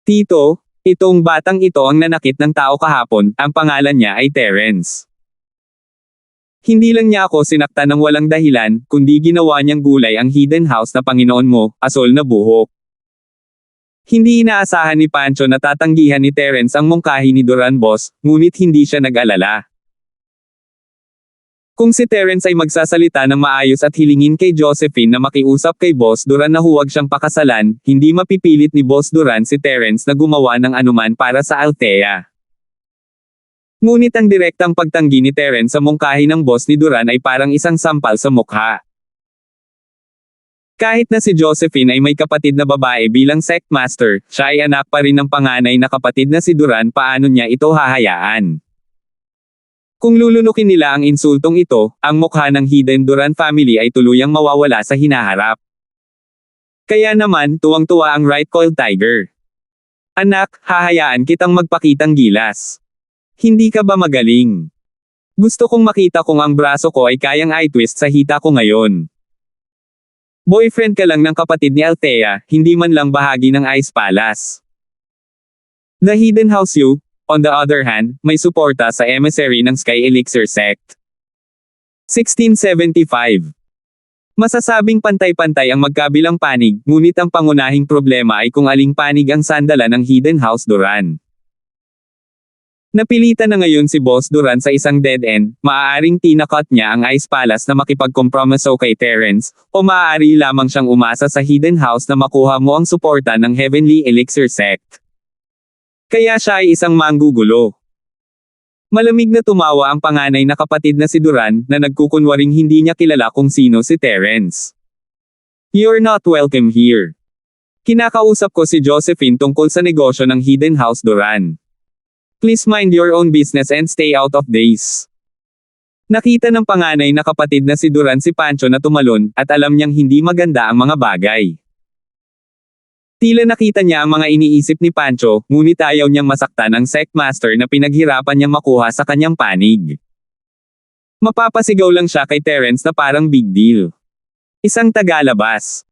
Tito, itong batang ito ang nanakit ng tao kahapon, ang pangalan niya ay Terence. Hindi lang niya ako sinaktan ng walang dahilan, kundi ginawa niyang gulay ang hidden house na Panginoon mo, asol na buhok. Hindi inaasahan ni Pancho na tatanggihan ni Terence ang mungkahi ni Duran boss, ngunit hindi siya nag-alala. Kung si Terence ay magsasalita ng maayos at hilingin kay Josephine na makiusap kay Boss Duran na huwag siyang pakasalan, hindi mapipilit ni Boss Duran si Terence na gumawa ng anuman para sa Althea. Ngunit ang direktang pagtanggi ni Terence sa mungkahi ng boss ni Duran ay parang isang sampal sa mukha. Kahit na si Josephine ay may kapatid na babae bilang sect master, siya ay anak pa rin ng panganay na kapatid na si Duran, paano niya ito hahayaan? Kung lulunukin nila ang insultong ito, ang mukha ng Hidden Duran family ay tuluyang mawawala sa hinaharap. Kaya naman, tuwang-tuwa ang right-coiled tiger. Anak, hahayaan kitang magpakitang gilas. Hindi ka ba magaling? Gusto kong makita kung ang braso ko ay kayang i-twist sa hita ko ngayon. Boyfriend ka lang ng kapatid ni Althea, hindi man lang bahagi ng Ice Palace. The Hidden House You, on the other hand, may suporta sa emissary ng Sky Elixir Sect. 1675. Masasabing pantay-pantay ang magkabilang panig, ngunit ang pangunahing problema ay kung aling panig ang sandala ng Hidden House Duran. Napilitan na ngayon si Boss Duran sa isang dead end, maaaring tinakot niya ang Ice Palace na makipagkompromiso kay Terence, o maaari lamang siyang umasa sa Hidden House na makuha mo ang suporta ng Heavenly Elixir Sect. Kaya siya ay isang manggugulo. Malamig na tumawa ang panganay na kapatid na si Duran, na nagkukunwaring hindi niya kilala kung sino si Terence. You're not welcome here. Kinakausap ko si Josephine tungkol sa negosyo ng Hidden House Duran. Please mind your own business and stay out of this. Nakita ng panganay na kapatid na si Duran si Pancho na tumalon, at alam niyang hindi maganda ang mga bagay. Tila nakita niya ang mga iniisip ni Pancho, ngunit ayaw niyang masaktan ang Sectmaster na pinaghirapan niyang makuha sa kanyang panig. Mapapasigaw lang siya kay Terence na parang big deal. Isang tagalabas.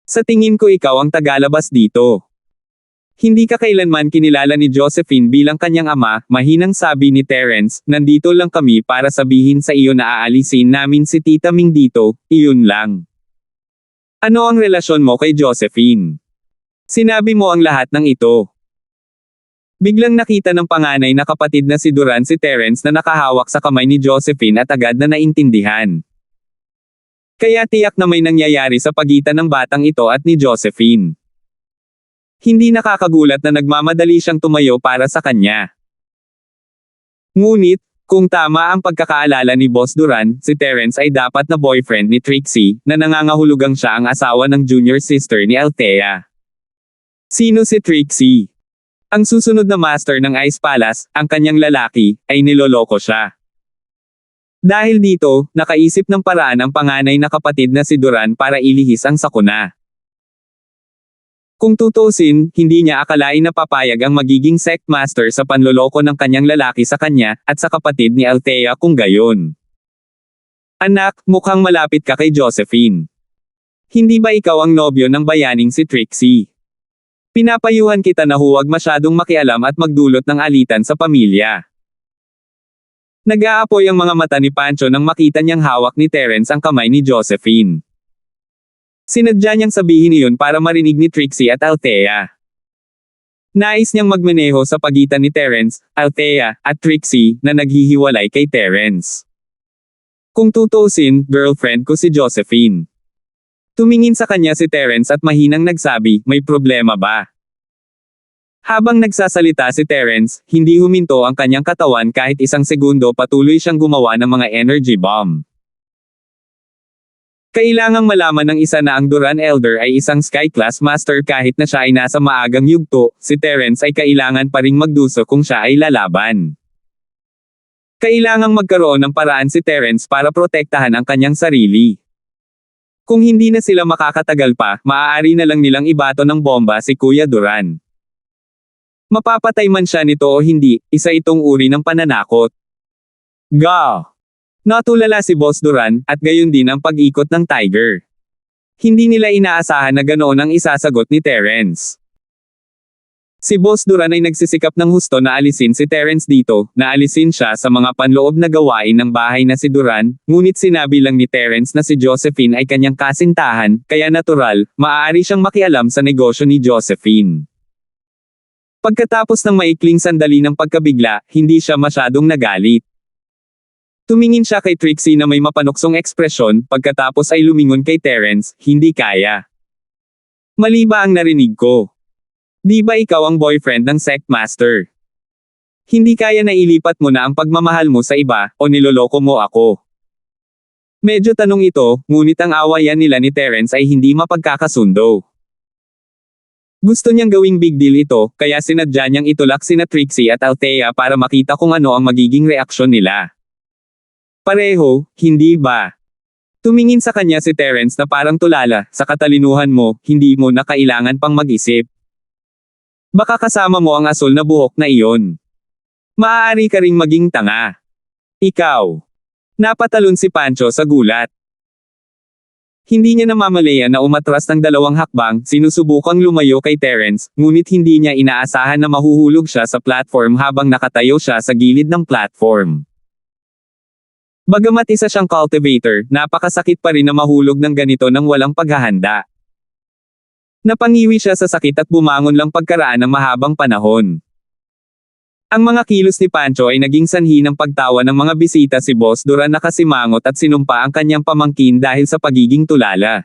Sa tingin ko ikaw ang tagalabas dito. Hindi ka kailanman kinilala ni Josephine bilang kanyang ama, mahinang sabi ni Terence, nandito lang kami para sabihin sa iyo na aalisin namin si Tita Ming dito, iyon lang. Ano ang relasyon mo kay Josephine? Sinabi mo ang lahat ng ito. Biglang nakita ng panganay na kapatid na si Duran si Terence na nakahawak sa kamay ni Josephine at agad na naintindihan. Kaya tiyak na may nangyayari sa pagitan ng batang ito at ni Josephine. Hindi nakakagulat na nagmamadali siyang tumayo para sa kanya. Ngunit, kung tama ang pagkakaalala ni Boss Duran, si Terence ay dapat na boyfriend ni Trixie, na nangangahulugang siya ang asawa ng junior sister ni Althea. Sino si Trixie? Ang susunod na master ng Ice Palace, ang kanyang lalaki, ay niloloko siya. Dahil dito, nakaisip ng paraan ang panganay na kapatid na si Duran para ilihis ang sakuna. Kung tutusin, hindi niya akalain na papayag ang magiging sect master sa panloloko ng kanyang lalaki sa kanya, at sa kapatid ni Althea kung gayon. Anak, mukhang malapit ka kay Josephine. Hindi ba ikaw ang nobyo ng bayaning si Trixie? Pinapayuhan kita na huwag masyadong makialam at magdulot ng alitan sa pamilya. Nag-aapoy ang mga mata ni Pancho nang makita niyang hawak ni Terence ang kamay ni Josephine. Sinadya niyang sabihin iyon para marinig ni Trixie at Althea. Nais niyang magmaneho sa pagitan ni Terence, Althea, at Trixie, na naghihiwalay kay Terence. Kung tutusin, girlfriend ko si Josephine. Tumingin sa kanya si Terence at mahinang nagsabi, may problema ba? Habang nagsasalita si Terence, hindi huminto ang kanyang katawan kahit isang segundo patuloy siyang gumawa ng mga energy bomb. Kailangang malaman ng isa na ang Duran Elder ay isang Sky Class Master kahit na siya ay nasa maagang yugto, si Terence ay kailangan pa ring magduso kung siya ay lalaban. Kailangang magkaroon ng paraan si Terence para protektahan ang kanyang sarili. Kung hindi na sila makakatagal pa, maaari na lang nilang ibato ng bomba si Kuya Duran. Mapapatay man siya nito o hindi, isa itong uri ng pananakot. Ga! Natulala si Boss Duran, at gayon din ang pag-ikot ng Tiger. Hindi nila inaasahan na ganoon ang isasagot ni Terence. Si Boss Duran ay nagsisikap ng husto na alisin si Terence dito, na alisin siya sa mga panloob na gawain ng bahay na si Duran, ngunit sinabi lang ni Terence na si Josephine ay kanyang kasintahan, kaya natural, maaari siyang makialam sa negosyo ni Josephine. Pagkatapos ng maikling sandali ng pagkabigla, hindi siya masyadong nagalit. Tumingin siya kay Trixie na may mapanuksong ekspresyon, pagkatapos ay lumingon kay Terence, hindi kaya. Mali ba ang narinig ko? Di ba ikaw ang boyfriend ng Sect Master? Hindi kaya na ilipat mo na ang pagmamahal mo sa iba, o niloloko mo ako? Medyo tanong ito, ngunit ang awayan nila ni Terence ay hindi mapagkakasundo. Gusto niyang gawing big deal ito, kaya sinadya niyang itulak sina Trixie at Althea para makita kung ano ang magiging reaksyon nila. Pareho, hindi ba? Tumingin sa kanya si Terence na parang tulala, sa katalinuhan mo, hindi mo na kailangan pang mag-isip. Baka kasama mo ang asul na buhok na iyon. Maaari ka ring maging tanga. Ikaw. Napatalon si Pancho sa gulat. Hindi niya namamalayan na umatras ng 2 hakbang, sinusubukang lumayo kay Terence, ngunit hindi niya inaasahan na mahuhulog siya sa platform habang nakatayo siya sa gilid ng platform. Bagamat isa siyang cultivator, napakasakit pa rin na mahulog ng ganito nang walang paghahanda. Napangiwi siya sa sakit at bumangon lang pagkaraan ng mahabang panahon. Ang mga kilos ni Pancho ay naging sanhi ng pagtawa ng mga bisita si Boss Duran na kasimangot at sinumpa ang kanyang pamangkin dahil sa pagiging tulala.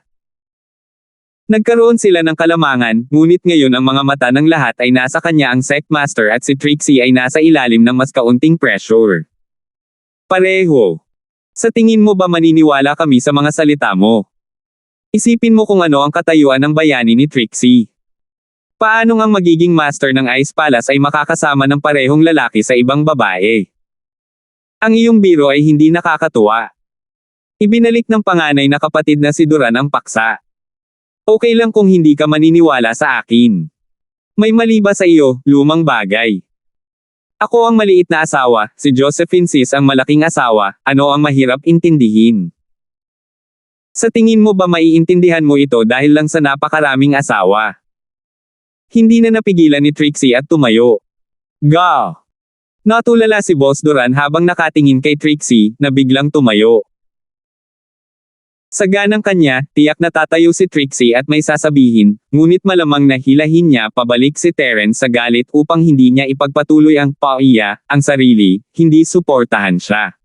Nagkaroon sila ng kalamangan, ngunit ngayon ang mga mata ng lahat ay nasa kanya ang Sect Master at si Trixie ay nasa ilalim ng mas kaunting pressure. Pareho. Sa tingin mo ba maniniwala kami sa mga salita mo? Isipin mo kung ano ang katayuan ng bayani ni Trixie. Paano ang magiging master ng Ice Palace ay makakasama ng parehong lalaki sa ibang babae? Ang iyong biro ay hindi nakakatuwa. Ibinalik ng panganay na kapatid na si Duran ang paksa. Okay lang kung hindi ka maniniwala sa akin. May mali ba sa iyo, lumang bagay? Ako ang maliit na asawa, si Josephine Sis ang malaking asawa, ano ang mahirap intindihin? Sa tingin mo ba maiintindihan mo ito dahil lang sa napakaraming asawa? Hindi na napigilan ni Trixie at tumayo. Ga! Natulala si Boss Duran habang nakatingin kay Trixie, na biglang tumayo. Sa ganang kanya, tiyak na tatayo si Trixie at may sasabihin, ngunit malamang na hilahin niya pabalik si Terence sa galit upang hindi niya ipagpatuloy ang paiya, ang sarili, hindi suportahan siya.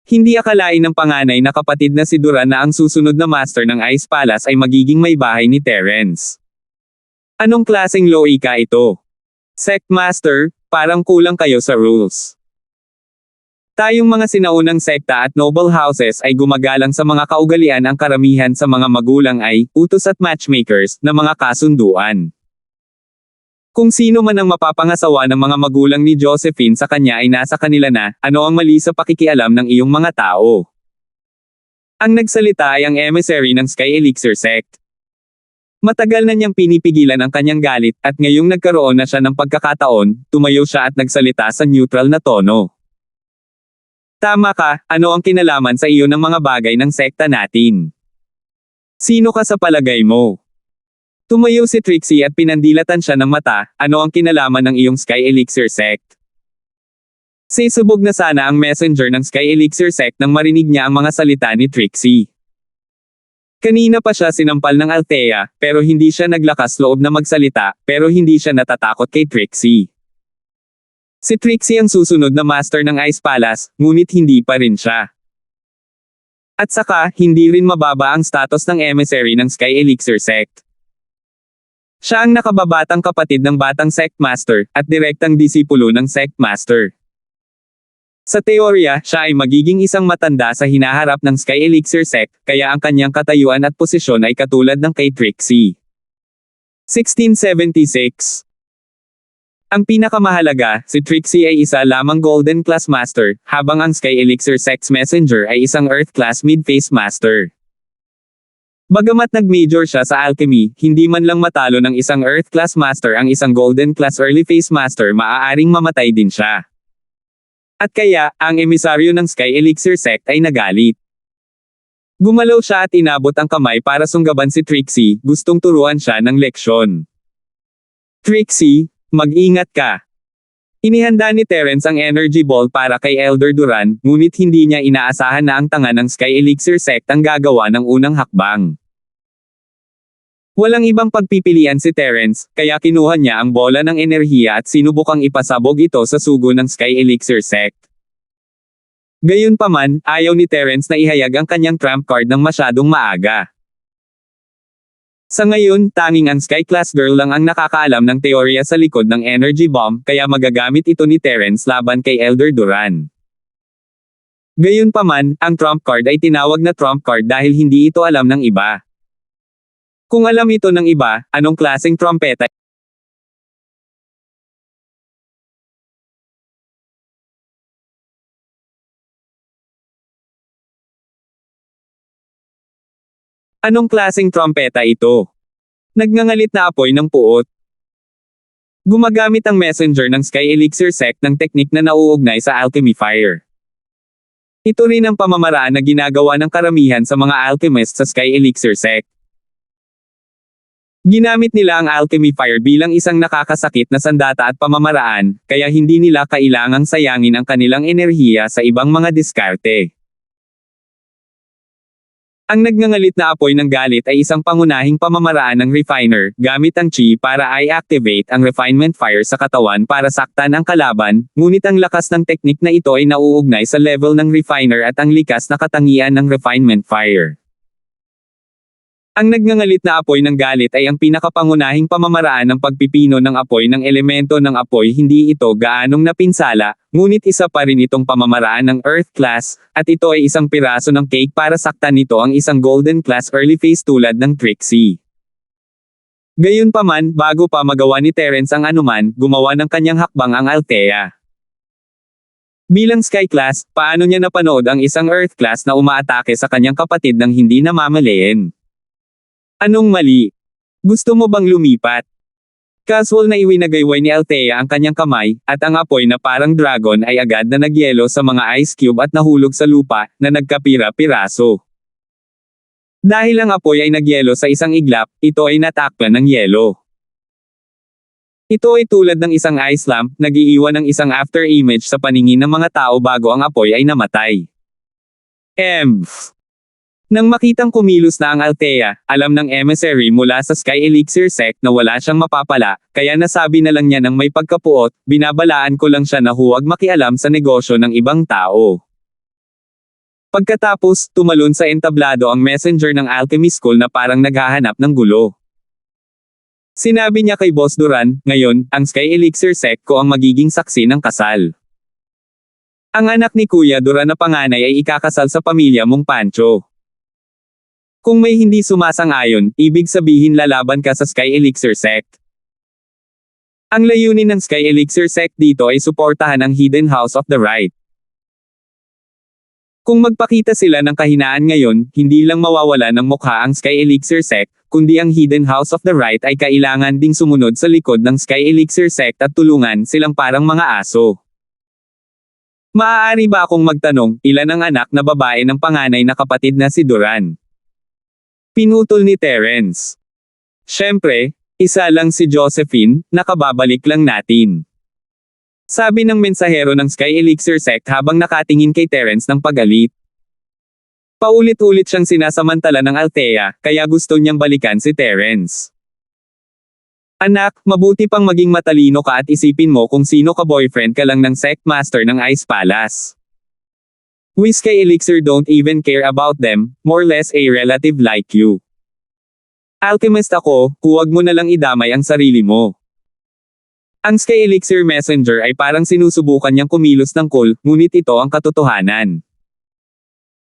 Hindi akalain ng panganay na kapatid na si Duran na ang susunod na master ng Ice Palace ay magiging may bahay ni Terence. Anong klaseng loika ito? Sect Master, parang kulang kayo sa rules. Tayong mga sinaunang sekta at noble houses ay gumagalang sa mga kaugalian, ang karamihan sa mga magulang ay utos at matchmakers na mga kasunduan. Kung sino man ang mapapangasawa ng mga magulang ni Josephine sa kanya ay nasa kanila na, ano ang mali sa pakikialam ng iyong mga tao? Ang nagsalita ay ang emissary ng Sky Elixir Sect. Matagal na niyang pinipigilan ang kanyang galit, at ngayong nagkaroon na siya ng pagkakataon, tumayo siya at nagsalita sa neutral na tono. Tama ka, ano ang kinalaman sa iyo ng mga bagay ng sekta natin? Sino ka sa palagay mo? Tumayo si Trixie at pinandilatan siya ng mata, ano ang kinalaman ng iyong Sky Elixir Sect? Sisubog na sana ang messenger ng Sky Elixir Sect nang marinig niya ang mga salita ni Trixie. Kanina pa siya sinampal ng Althea, pero hindi siya naglakas loob na magsalita, pero hindi siya natatakot kay Trixie. Si Trixie ang susunod na master ng Ice Palace, ngunit hindi pa rin siya. At saka, hindi rin mababa ang status ng emissary ng Sky Elixir Sect. Siya ang nakababatang kapatid ng batang Sect Master, at direktang disipulo ng Sect Master. Sa teorya, siya ay magiging isang matanda sa hinaharap ng Sky Elixir Sect, kaya ang kanyang katayuan at posisyon ay katulad ng kay Trixie. 1676. Ang pinakamahalaga, si Trixie ay isa lamang Golden Class Master, habang ang Sky Elixir Sect's Messenger ay isang Earth Class Mid-Phase Master. Bagamat nag-major siya sa alchemy, hindi man lang matalo ng isang Earth Class Master ang isang Golden Class Early Phase Master, maaaring mamatay din siya. At kaya, ang emisaryo ng Sky Elixir Sect ay nagalit. Gumalaw siya at inabot ang kamay para sunggaban si Trixie, gustong turuan siya ng leksyon. Trixie, mag-ingat ka. Inihanda ni Terence ang energy ball para kay Elder Duran, ngunit hindi niya inaasahan na ang tanga ng Sky Elixir Sect ang gagawa ng unang hakbang. Walang ibang pagpipilian si Terence, kaya kinuha niya ang bola ng enerhiya at sinubukang ipasabog ito sa sugo ng Sky Elixir Sect. Gayunpaman, ayaw ni Terence na ihayag ang kanyang trump card ng masyadong maaga. Sa ngayon, tanging ang Sky Class Girl lang ang nakakaalam ng teorya sa likod ng energy bomb, kaya magagamit ito ni Terence laban kay Elder Duran. Gayunpaman, ang trump card ay tinawag na trump card dahil hindi ito alam ng iba. Kung alam ito ng iba, anong klaseng trompeta Anong klaseng trompeta ito? Nagngangalit na apoy ng puot. Gumagamit ang messenger ng Sky Elixir sect ng teknik na nauugnay sa alchemy fire. Ito rin ang pamamaraan na ginagawa ng karamihan sa mga alchemist sa Sky Elixir sect. Ginamit nila ang alchemy fire bilang isang nakakasakit na sandata at pamamaraan, kaya hindi nila kailangang sayangin ang kanilang enerhiya sa ibang mga diskarte. Ang nagngangalit na apoy ng galit ay isang pangunahing pamamaraan ng refiner, gamit ang chi para i-activate ang refinement fire sa katawan para saktan ang kalaban, ngunit ang lakas ng teknik na ito ay nauugnay sa level ng refiner at ang likas na katangian ng refinement fire. Ang nagngangalit na apoy ng galit ay ang pinakapangunahing pamamaraan ng pagpipino ng apoy ng elemento ng apoy. Hindi ito gaanong napinsala, ngunit isa pa rin itong pamamaraan ng Earth class, at ito ay isang piraso ng cake para saktan nito ang isang Golden class early phase tulad ng Trixie. Gayunpaman, bago pa magawa ni Terence ang anuman, gumawa ng kanyang hakbang ang Althea. Bilang Sky class, paano niya napanood ang isang Earth class na umaatake sa kanyang kapatid nang hindi namamalayan? Anong mali? Gusto mo bang lumipat? Casual na iwinagayway ni Althea ang kanyang kamay, at ang apoy na parang dragon ay agad na nagyelo sa mga ice cube at nahulog sa lupa, na nagkapira-piraso. Dahil ang apoy ay nagyelo sa isang iglap, ito ay natakpan ng yelo. Ito ay tulad ng isang ice lamp, nag-iiwan ng isang after image sa paningin ng mga tao bago ang apoy ay namatay. Nang makitang kumilos na ang Althea, alam ng emissary mula sa Sky Elixir sect na wala siyang mapapala, kaya nasabi na lang niya ng may pagkapuot, binabalaan ko lang siya na huwag makialam sa negosyo ng ibang tao. Pagkatapos, tumalon sa entablado ang messenger ng alchemy school na parang naghahanap ng gulo. Sinabi niya kay Boss Duran, ngayon, ang Sky Elixir sect ko ang magiging saksi ng kasal. Ang anak ni Kuya Duran na panganay ay ikakasal sa pamilya mong Pancho. Kung may hindi sumasang-ayon, ibig sabihin lalaban ka sa Sky Elixir sect. Ang layunin ng Sky Elixir sect dito ay suportahan ang Hidden House of the Right. Kung magpakita sila ng kahinaan ngayon, hindi lang mawawala ng mukha ang Sky Elixir sect, kundi ang Hidden House of the Right ay kailangan ding sumunod sa likod ng Sky Elixir sect at tulungan silang parang mga aso. Maaari ba akong magtanong, ilan ang anak na babae ng panganay na kapatid na si Duran? Pinutol ni Terence. Siyempre, isa lang si Josephine, nakababalik lang natin. Sabi ng mensahero ng Sky Elixir sect habang nakatingin kay Terence ng pagalit. Paulit-ulit siyang sinasamantala ng Althea, kaya gusto niyang balikan si Terence. Anak, mabuti pang maging matalino ka at isipin mo kung sino ka boyfriend ka lang ng sect master ng Ice Palace. We Sky Elixir don't even care about them, more or less a relative like you. Alchemist ako, huwag mo na lang idamay ang sarili mo. Ang Sky Elixir Messenger ay parang sinusubukan niyang kumilos ng cool, ngunit ito ang katotohanan.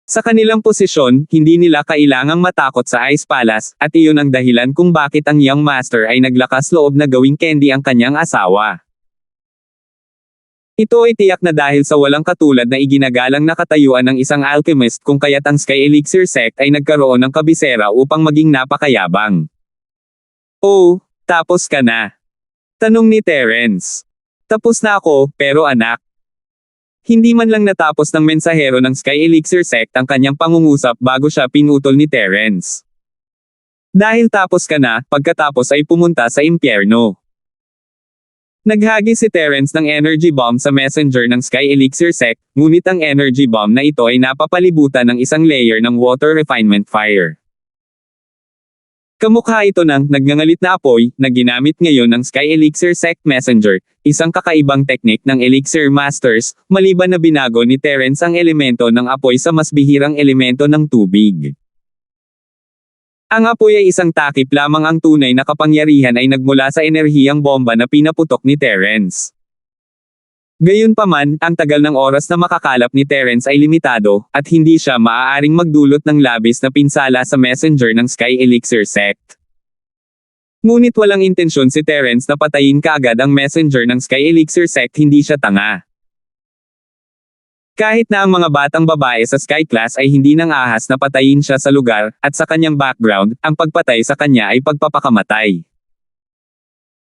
Sa kanilang posisyon, hindi nila kailangang matakot sa Ice Palace, at iyon ang dahilan kung bakit ang Young Master ay naglakas loob na gawing candy ang kanyang asawa. Ito ay tiyak na dahil sa walang katulad na iginagalang na katayuan ng isang alchemist kung kaya't ang Sky Elixir sect ay nagkaroon ng kabisera upang maging napakayabang. Oh, tapos ka na? Tanong ni Terence. Tapos na ako, pero anak. Hindi man lang natapos ng mensahero ng Sky Elixir sect ang kanyang pangungusap bago siya pinutol ni Terence. Dahil tapos ka na, pagkatapos ay pumunta sa impyerno. Naghagi si Terence ng energy bomb sa messenger ng Sky Elixir sect, ngunit ang energy bomb na ito ay napapalibutan ng isang layer ng water refinement fire. Kamukha ito ng nagngangalit na apoy na ginamit ngayon ng Sky Elixir sect messenger, isang kakaibang teknik ng Elixir Masters, maliban na binago ni Terence ang elemento ng apoy sa mas bihirang elemento ng tubig. Ang apoy ay isang takip lamang, ang tunay na kapangyarihan ay nagmula sa enerhiyang bomba na pinaputok ni Terence. Gayunpaman, ang tagal ng oras na makakalap ni Terence ay limitado, at hindi siya maaaring magdulot ng labis na pinsala sa messenger ng Sky Elixir sect. Ngunit walang intensyon si Terence na patayin kaagad ang messenger ng Sky Elixir sect, hindi siya tanga. Kahit na ang mga batang babae sa Sky Class ay hindi nang ahas na patayin siya sa lugar, at sa kanyang background, ang pagpatay sa kanya ay pagpapakamatay.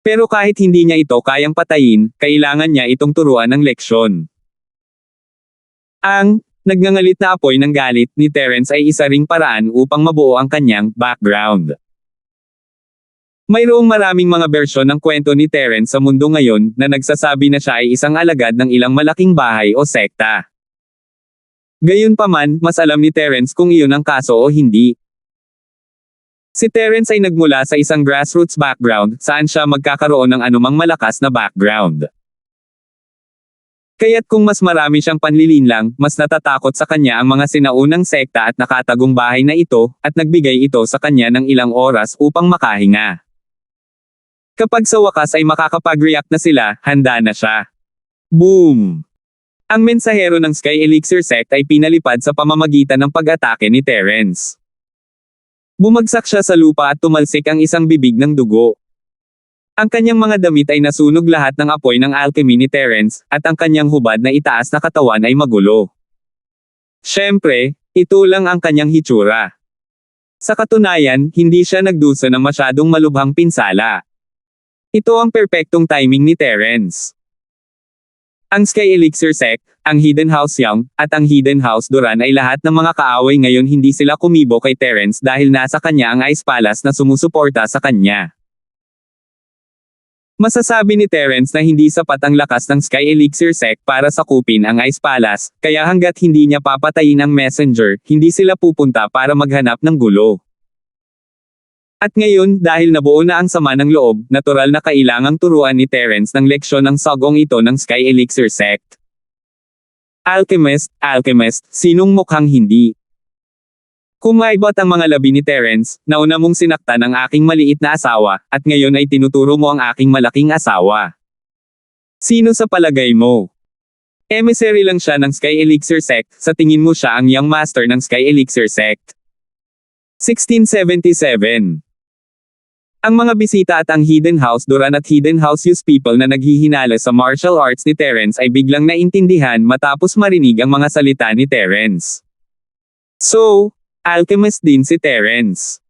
Pero kahit hindi niya ito kayang patayin, kailangan niya itong turuan ng leksyon. Ang nagngangalit na apoy ng galit ni Terence ay isa ring paraan upang mabuo ang kanyang background. Mayroong maraming mga bersyon ng kwento ni Terence sa mundo ngayon na nagsasabi na siya ay isang alagad ng ilang malaking bahay o sekta. Gayunpaman, mas alam ni Terence kung iyon ang kaso o hindi. Si Terence ay nagmula sa isang grassroots background, saan siya magkakaroon ng anumang malakas na background. Kaya't kung mas marami siyang panlilinlang, mas natatakot sa kanya ang mga sinaunang sekta at nakatagong bahay na ito, at nagbigay ito sa kanya ng ilang oras upang makahinga. Kapag sa wakas ay makakapag-react na sila, handa na siya. Boom! Ang mensahero ng Sky Elixir Sect ay pinalipad sa pamamagitan ng pag-atake ni Terence. Bumagsak siya sa lupa at tumalsik ang isang bibig ng dugo. Ang kanyang mga damit ay nasunog lahat ng apoy ng alchemy ni Terence, at ang kanyang hubad na itaas na katawan ay magulo. Siyempre, ito lang ang kanyang hitsura. Sa katunayan, hindi siya nagdusa ng masyadong malubhang pinsala. Ito ang perpektong timing ni Terence. Ang Sky Elixir Sect, ang Hidden House Young, at ang Hidden House Duran ay lahat ng mga kaaway ngayon hindi sila kumibo kay Terence dahil nasa kanya ang Ice Palace na sumusuporta sa kanya. Masasabi ni Terence na hindi sapat ang lakas ng Sky Elixir Sect para sakupin ang Ice Palace, kaya hanggat hindi niya papatayin ang Messenger, hindi sila pupunta para maghanap ng gulo. At ngayon, dahil nabuo na ang sama ng loob, natural na kailangang turuan ni Terence ng leksyon ng sagong ito ng Sky Elixir Sect. Alchemist, sinong mukhang hindi? Kumaibot ang mga labi ni Terence, nauna mong sinaktan ang aking maliit na asawa, at ngayon ay tinuturo mo ang aking malaking asawa. Sino sa palagay mo? Emissary lang siya ng Sky Elixir Sect, sa tingin mo siya ang young master ng Sky Elixir Sect. 1677. Ang mga bisita at ang Hidden House Duran at Hidden House Use people na naghihinala sa martial arts ni Terence ay biglang naintindihan matapos marinig ang mga salita ni Terence. So, alchemist din si Terence.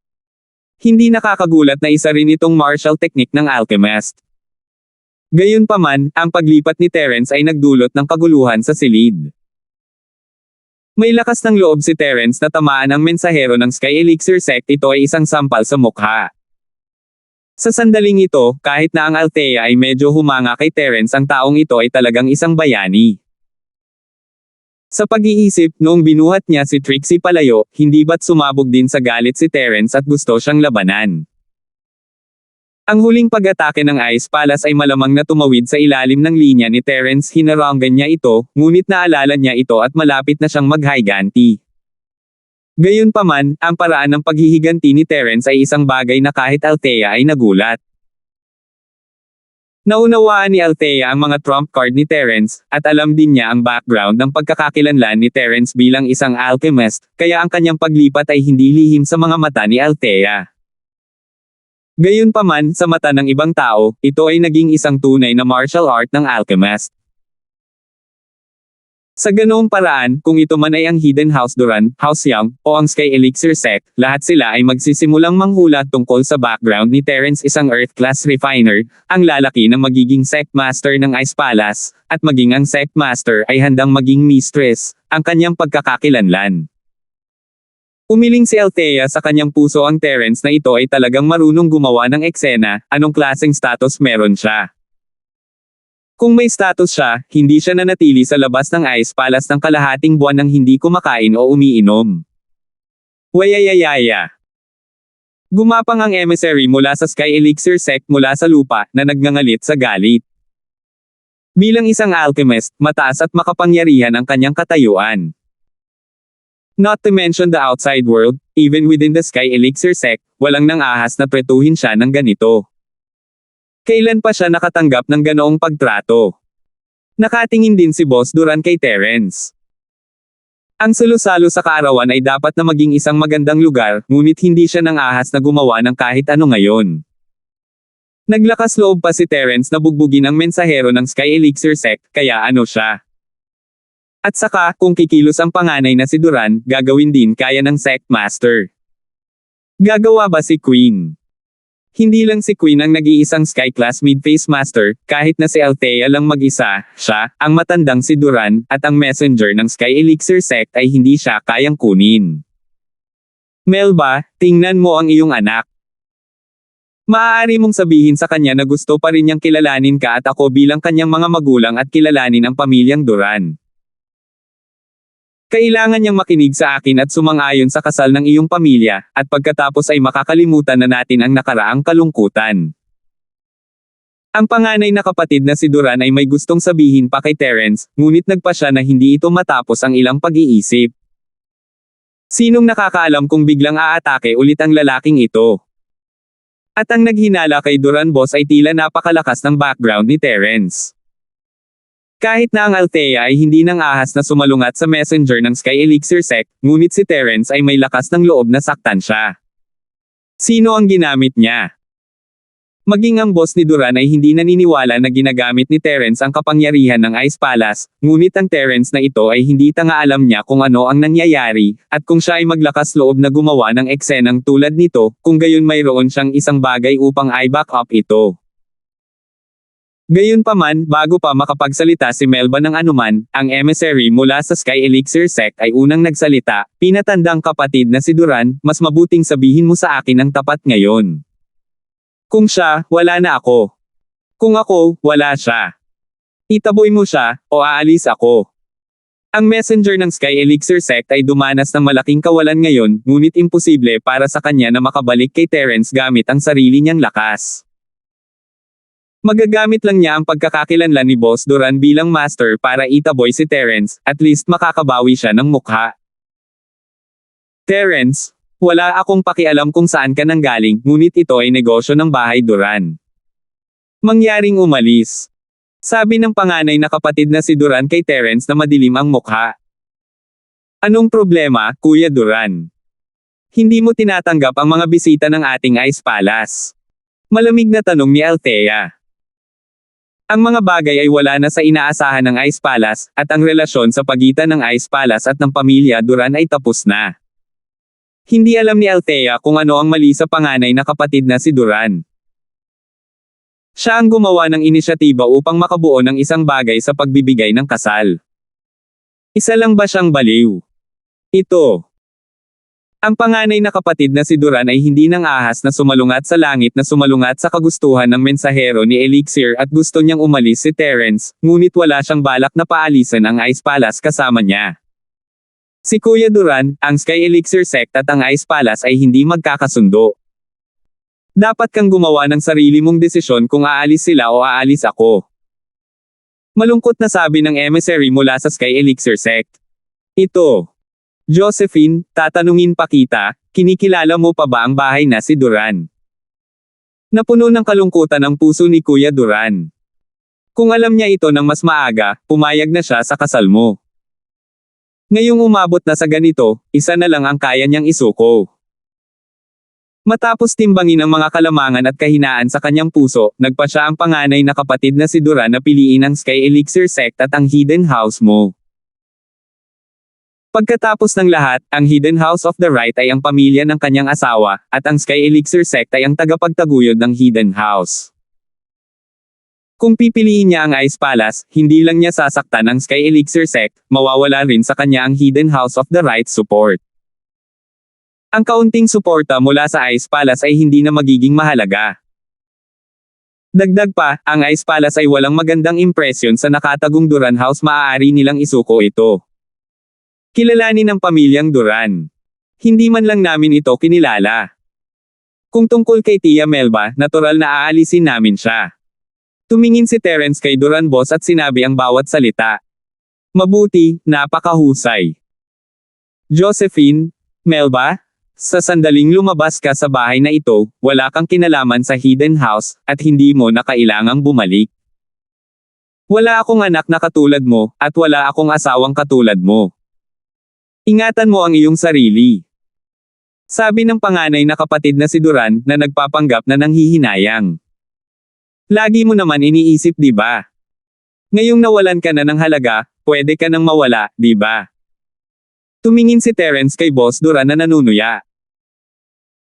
Hindi nakakagulat na isa rin itong martial technique ng alchemist. Gayunpaman, ang paglipat ni Terence ay nagdulot ng kaguluhan sa silid. May lakas ng loob si Terence na tamaan ang mensahero ng Sky Elixir Sect. Ito ay isang sampal sa mukha. Sa sandaling ito, kahit na ang Althea ay medyo humanga kay Terence, ang taong ito ay talagang isang bayani. Sa pag-iisip, noong binuhat niya si Trixie palayo, hindi ba't sumabog din sa galit si Terence at gusto siyang labanan? Ang huling pag-atake ng Ice Palace ay malamang na tumawid sa ilalim ng linya ni Terence. Hinarangan niya ito, ngunit naalala niya ito at malapit na siyang maghiganti. Gayunpaman, ang paraan ng paghihiganti ni Terence ay isang bagay na kahit Althea ay nagulat. Naunawaan ni Althea ang mga trump card ni Terence, at alam din niya ang background ng pagkakakilanlan ni Terence bilang isang alchemist, kaya ang kanyang paglipat ay hindi lihim sa mga mata ni Althea. Gayunpaman, sa mata ng ibang tao, ito ay naging isang tunay na martial art ng alchemist. Sa ganoong paraan, kung ito man ay ang Hidden House Duran, House Young, o ang Sky Elixir Sect, lahat sila ay magsisimulang manghula tungkol sa background ni Terence, isang Earth-class refiner, ang lalaki na magiging Sect Master ng Ice Palace, at maging ang Sect Master ay handang maging mistress, ang kanyang pagkakakilanlan. Umiling si Althea sa kanyang puso ang Terence na ito ay talagang marunong gumawa ng eksena, anong klaseng status meron siya. Kung may status siya, hindi siya nanatili sa labas ng Ice Palace ng kalahating buwan nang hindi kumakain o umiinom. Wayayayaya. Gumapang ang emissary mula sa Sky Elixir Sect mula sa lupa, na nagngangalit sa galit. Bilang isang alchemist, mataas at makapangyarihan ang kanyang katayuan. Not to mention the outside world, even within the Sky Elixir Sect, walang nang ahas na pretuhin siya ng ganito. Kailan pa siya nakatanggap ng ganoong pagtrato? Nakatingin din si Boss Duran kay Terence. Ang salo-salo sa kaarawan ay dapat na maging isang magandang lugar, ngunit hindi siya nang ahas na gumawa ng kahit ano ngayon. Naglakas loob pa si Terence na bugbugin ang mensahero ng Sky Elixir Sect, kaya ano siya? At saka, kung kikilos ang panganay na si Duran, gagawin din kaya ng sect master. Gagawa ba si Queen? Hindi lang si Queen ang nag-iisang Sky Class Mid-Phase Master, kahit na si Althea lang mag-isa, siya, ang matandang si Duran, at ang messenger ng Sky Elixir Sect ay hindi siya kayang kunin. Melba, tingnan mo ang iyong anak. Maaari mong sabihin sa kanya na gusto pa rin niyang kilalanin ka at ako bilang kanyang mga magulang at kilalanin ang pamilyang Duran. Kailangan niyang makinig sa akin at sumang-ayon sa kasal ng iyong pamilya, at pagkatapos ay makakalimutan na natin ang nakaraang kalungkutan. Ang panganay na kapatid na si Duran ay may gustong sabihin pa kay Terence, ngunit nagpa siya na hindi ito matapos ang ilang pag-iisip. Sinong nakakaalam kung biglang aatake ulit ang lalaking ito? At ang naghinala kay Duran boss ay tila napakalakas ng background ni Terence. Kahit na ang Althea ay hindi nang ahas na sumalungat sa messenger ng Sky Elixir Sect, ngunit si Terence ay may lakas ng loob na saktan siya. Sino ang ginamit niya? Maging ang boss ni Duran ay hindi naniniwala na ginagamit ni Terence ang kapangyarihan ng Ice Palace, ngunit ang Terence na ito ay hindi tanga alam niya kung ano ang nangyayari, at kung siya ay maglakas loob na gumawa ng eksenang tulad nito, kung gayon mayroon siyang isang bagay upang i-back up ito. Gayunpaman, bago pa makapagsalita si Melba ng anuman, ang emissary mula sa Sky Elixir Sect ay unang nagsalita, pinatandang kapatid na si Duran, mas mabuting sabihin mo sa akin ang tapat ngayon. Kung siya, wala na ako. Kung ako, wala siya. Itaboy mo siya, o aalis ako. Ang messenger ng Sky Elixir Sect ay dumanas ng malaking kawalan ngayon, ngunit imposible para sa kanya na makabalik kay Terence gamit ang sarili niyang lakas. Magagamit lang niya ang pagkakakilanlan ni Boss Duran bilang master para itaboy si Terence, at least makakabawi siya ng mukha. Terence, wala akong pakialam kung saan ka nanggaling, ngunit ito ay negosyo ng bahay Duran. Mangyaring umalis. Sabi ng panganay na kapatid na si Duran kay Terence na madilim ang mukha. Anong problema, Kuya Duran? Hindi mo tinatanggap ang mga bisita ng ating Ice Palace? Malamig na tanong ni Althea. Ang mga bagay ay wala na sa inaasahan ng Ice Palace, at ang relasyon sa pagitan ng Ice Palace at ng pamilya Duran ay tapos na. Hindi alam ni Althea kung ano ang mali sa panganay na kapatid na si Duran. Siya ang gumawa ng inisyatiba upang makabuo ng isang bagay sa pagbibigay ng kasal. Isa lang ba siyang baliw? Ito. Ang panganay na kapatid na si Duran ay hindi nang ahas na sumalungat sa langit na sumalungat sa kagustuhan ng mensahero ni Elixir at gusto niyang umalis si Terence, ngunit wala siyang balak na paalisan ang Ice Palace kasama niya. Si Kuya Duran, ang Sky Elixir Sect at ang Ice Palace ay hindi magkakasundo. Dapat kang gumawa ng sarili mong desisyon kung aalis sila o aalis ako. Malungkot na sabi ng emissary mula sa Sky Elixir Sect. Ito. Josephine, tatanungin pa kita, kinikilala mo pa ba ang bahay na si Duran? Napuno ng kalungkutan ang puso ni Kuya Duran. Kung alam niya ito ng mas maaga, pumayag na siya sa kasal mo. Ngayong umabot na sa ganito, isa na lang ang kaya niyang isuko. Matapos timbangin ang mga kalamangan at kahinaan sa kanyang puso, nagpa siya ang panganay na kapatid na si Duran na piliin ang Sky Elixir Sect at ang Hidden House mo. Pagkatapos ng lahat, ang Hidden House of the Right ay ang pamilya ng kanyang asawa, at ang Sky Elixir Sect ay ang tagapagtaguyod ng Hidden House. Kung pipiliin niya ang Ice Palace, hindi lang niya sasaktan ang Sky Elixir Sect, mawawala rin sa kanya ang Hidden House of the Right support. Ang kaunting suporta mula sa Ice Palace ay hindi na magiging mahalaga. Dagdag pa, ang Ice Palace ay walang magandang impresyon sa nakatagong Duran House, maaari nilang isuko ito. Kilalanin ng pamilyang Duran. Hindi man lang namin ito kinilala. Kung tungkol kay Tia Melba, natural na aalisin namin siya. Tumingin si Terence kay Duran boss at sinabi ang bawat salita. Mabuti, napakahusay. Josephine, Melba, sa sandaling lumabas ka sa bahay na ito, wala kang kinalaman sa Hidden House, at hindi mo na kailangang bumalik. Wala akong anak na katulad mo, at wala akong asawang katulad mo. Ingatan mo ang iyong sarili. Sabi ng panganay na kapatid na si Duran na nagpapanggap na nanghihinayang. Lagi mo naman iniisip, di ba? Ngayong nawalan ka na ng halaga, pwede ka nang mawala, di ba? Tumingin si Terence kay Boss Duran na nanunuya.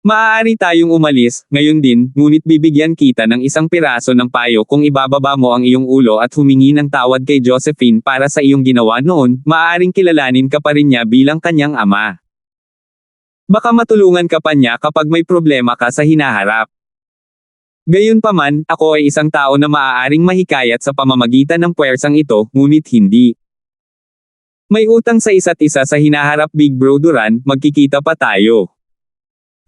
Maaari tayong umalis, ngayon din, ngunit bibigyan kita ng isang piraso ng payo kung ibababa mo ang iyong ulo at humingi ng tawad kay Josephine para sa iyong ginawa noon, maaaring kilalanin ka pa rin niya bilang kanyang ama. Baka matulungan ka pa niya kapag may problema ka sa hinaharap. Gayunpaman, ako ay isang tao na maaaring mahikayat sa pamamagitan ng puwersang ito, ngunit hindi. May utang sa isa't isa sa hinaharap Big Bro Duran, magkikita pa tayo.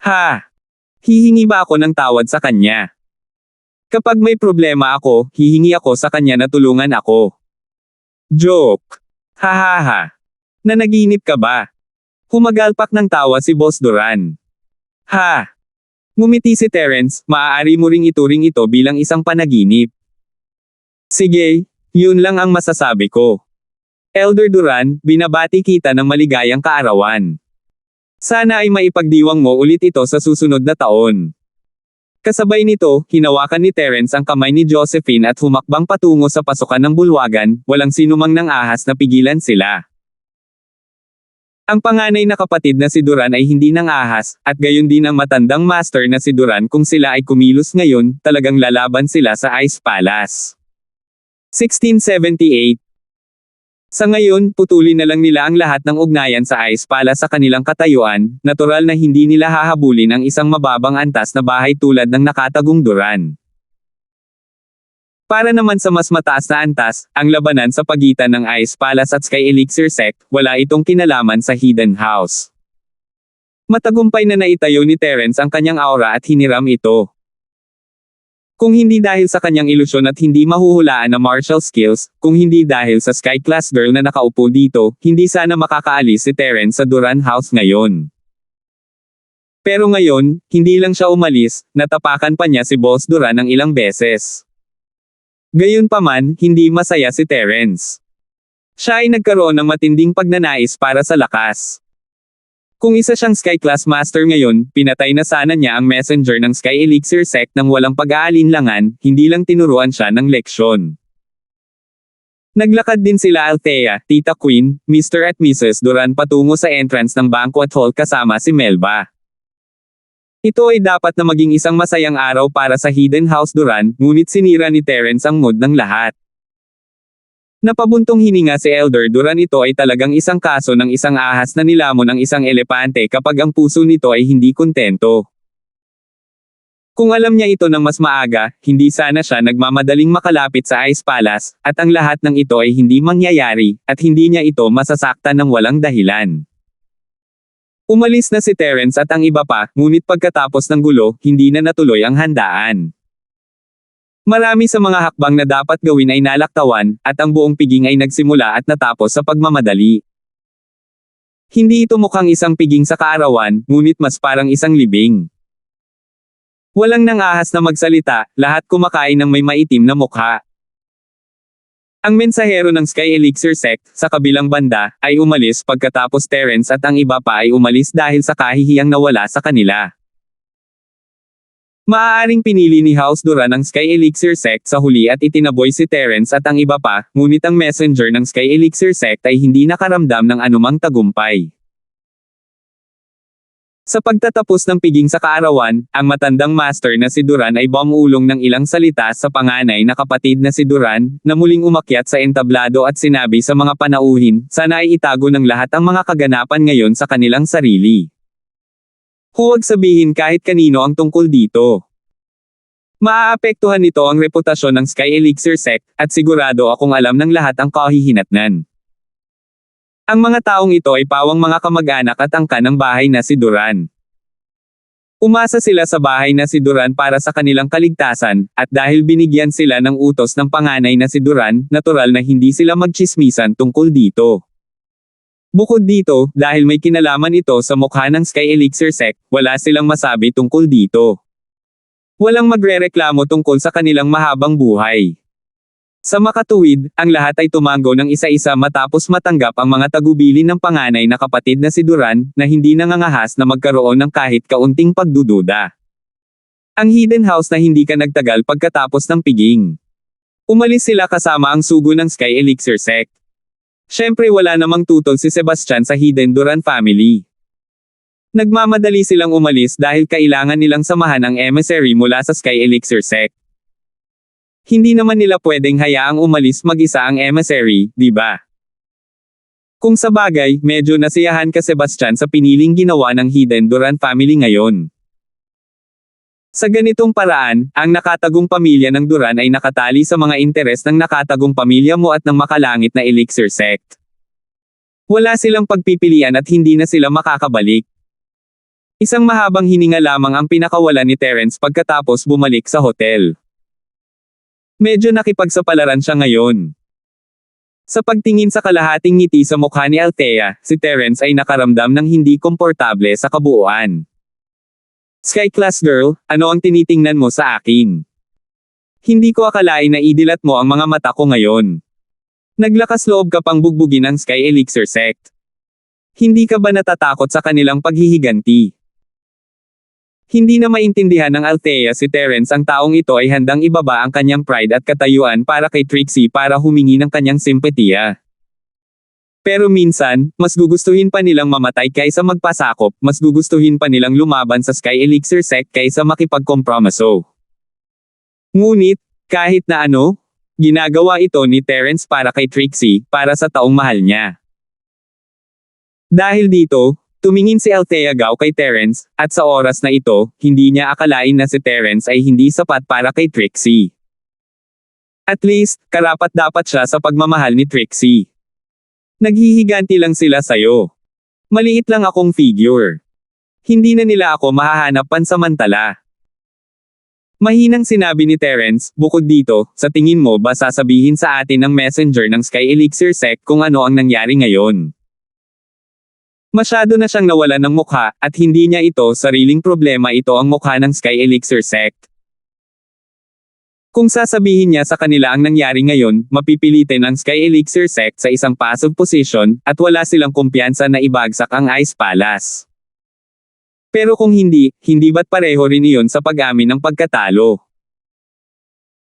Ha! Hihingi ba ako ng tawad sa kanya? Kapag may problema ako, hihingi ako sa kanya na tulungan ako. Joke! Hahaha! Nanaginip ka ba? Humagalpak ng tawa si Boss Duran. Ha! Ngumiti si Terence, maaari mo ring ituring ito bilang isang panaginip. Sige, yun lang ang masasabi ko. Elder Duran, binabati kita ng maligayang kaarawan. Sana ay maipagdiwang mo ulit ito sa susunod na taon. Kasabay nito, hinawakan ni Terence ang kamay ni Josephine at humakbang patungo sa pasukan ng bulwagan, walang sinumang nang ahas na pigilan sila. Ang panganay na kapatid na si Duran ay hindi nang ahas, at gayon din ang matandang master na si Duran kung sila ay kumilos ngayon, talagang lalaban sila sa Ice Palace. 1678. Sa ngayon, putulin na lang nila ang lahat ng ugnayan sa Ice Palace sa kanilang katayuan, natural na hindi nila hahabulin ang isang mababang antas na bahay tulad ng nakatagong Duran. Para naman sa mas mataas na antas, ang labanan sa pagitan ng Ice Palace at Sky Elixir Sect, wala itong kinalaman sa Hidden House. Matagumpay na naitayo ni Terence ang kanyang aura at hiniram ito. Kung hindi dahil sa kanyang ilusyon at hindi mahuhulaan na martial skills, kung hindi dahil sa Sky Class Girl na nakaupo dito, hindi sana makakaalis si Terence sa Duran House ngayon. Pero ngayon, hindi lang siya umalis, natapakan pa niya si Boss Duran ng ilang beses. Gayunpaman, hindi masaya si Terence. Siya ay nagkaroon ng matinding pagnanais para sa lakas. Kung isa siyang Sky Class Master ngayon, pinatay na sana niya ang messenger ng Sky Elixir Sect nang walang pag-aalinlangan, hindi lang tinuruan siya ng leksyon. Naglakad din sila Althea, Tita Queen, Mr. at Mrs. Duran patungo sa entrance ng banquet hall kasama si Melba. Ito ay dapat na maging isang masayang araw para sa Hidden House Duran, ngunit sinira ni Terence ang mood ng lahat. Napabuntong hininga si Elder Duran, ito ay talagang isang kaso ng isang ahas na nilamon ng isang elepante kapag ang puso nito ay hindi kontento. Kung alam niya ito ng mas maaga, hindi sana siya nagmamadaling makalapit sa Ice Palace, at ang lahat ng ito ay hindi mangyayari, at hindi niya ito masasaktan ng walang dahilan. Umalis na si Terence at ang iba pa, ngunit pagkatapos ng gulo, hindi na natuloy ang handaan. Marami sa mga hakbang na dapat gawin ay nalaktawan, at ang buong piging ay nagsimula at natapos sa pagmamadali. Hindi ito mukhang isang piging sa kaarawan, ngunit mas parang isang libing. Walang nangahas na magsalita, lahat kumakain ng may maitim na mukha. Ang mensahero ng Sky Elixir Sect, sa kabilang banda, ay umalis pagkatapos Terence at ang iba pa ay umalis dahil sa kahihiyang nawala sa kanila. Maaaring pinili ni House Duran ang Sky Elixir Sect sa huli at itinaboy si Terence at ang iba pa, ngunit ang messenger ng Sky Elixir Sect ay hindi nakaramdam ng anumang tagumpay. Sa pagtatapos ng piging sa kaarawan, ang matandang master na si Duran ay bumulong ng ilang salita sa panganay na kapatid na si Duran, na muling umakyat sa entablado at sinabi sa mga panauhin, sana ay itago ng lahat ang mga kaganapan ngayon sa kanilang sarili. Huwag sabihin kahit kanino ang tungkol dito. Maaapektuhan nito ang reputasyon ng Sky Elixir Sect, at sigurado akong alam ng lahat ang kahihinatnan. Ang mga taong ito ay pawang mga kamag-anak at angkan ng bahay na si Duran. Umasa sila sa bahay na si Duran para sa kanilang kaligtasan, at dahil binigyan sila ng utos ng panganay na si Duran, natural na hindi sila magtsismisan tungkol dito. Bukod dito, dahil may kinalaman ito sa mukha ng Sky Elixir Sect, wala silang masabi tungkol dito. Walang magrereklamo tungkol sa kanilang mahabang buhay. Sa makatuwid, ang lahat ay tumango ng isa-isa matapos matanggap ang mga tagubilin ng panganay na kapatid na si Duran, na hindi nangangahas na magkaroon ng kahit kaunting pagdududa. Ang Hidden House na hindi ka nagtagal pagkatapos ng piging. Umalis sila kasama ang sugo ng Sky Elixir Sect. Syempre wala namang tutol si Sebastian sa Hidden Duran family. Nagmamadali silang umalis dahil kailangan nilang samahan ang emissary mula sa Sky Elixir sect. Hindi naman nila pwedeng hayaang umalis mag-isa ang emissary, di ba? Kung sa bagay, medyo nasiyahan ka Sebastian sa piniling ginawa ng Hidden Duran family ngayon. Sa ganitong paraan, ang nakatagong pamilya ng Duran ay nakatali sa mga interes ng nakatagong pamilya mo at ng makalangit na Elixir sect. Wala silang pagpipilian at hindi na sila makakabalik. Isang mahabang hininga lamang ang pinakawalan ni Terence pagkatapos bumalik sa hotel. Medyo nakipagsapalaran siya ngayon. Sa pagtingin sa kalahating ngiti sa mukha ni Althea, si Terence ay nakaramdam ng hindi komportable sa kabuuan. Sky Class Girl, ano ang tinitingnan mo sa akin? Hindi ko akalain na idilat mo ang mga mata ko ngayon. Naglakas loob ka pang bugbugin ang Sky Elixir sect. Hindi ka ba natatakot sa kanilang paghihiganti? Hindi na maintindihan ng Althea si Terence ang taong ito ay handang ibaba ang kanyang pride at katayuan para kay Trixie para humingi ng kanyang simpatiya. Pero minsan, mas gugustuhin pa nilang mamatay kaysa magpasakop, mas gugustuhin pa nilang lumaban sa Sky Elixir sect kaysa makipagkompromiso. Ngunit, kahit na ano, ginagawa ito ni Terence para kay Trixie, para sa taong mahal niya. Dahil dito, tumingin si Althea Gao kay Terence, at sa oras na ito, hindi niya akalain na si Terence ay hindi sapat para kay Trixie. At least, karapat-dapat siya sa pagmamahal ni Trixie. Naghihiganti lang sila sayo. Maliit lang akong figure. Hindi na nila ako mahahanap pansamantala. Mahinang sinabi ni Terence, bukod dito, sa tingin mo ba sasabihin sa atin ng messenger ng Sky Elixir sect kung ano ang nangyari ngayon? Masyado na siyang nawalan ng mukha, at hindi niya ito sariling problema, ito ang mukha ng Sky Elixir sect. Kung sasabihin niya sa kanila ang nangyari ngayon, mapipilitin ang Sky Elixir sect sa isang passive position, at wala silang kumpiyansa na ibagsak ang Ice Palace. Pero kung hindi ba't pareho rin iyon sa pag-amin ng pagkatalo?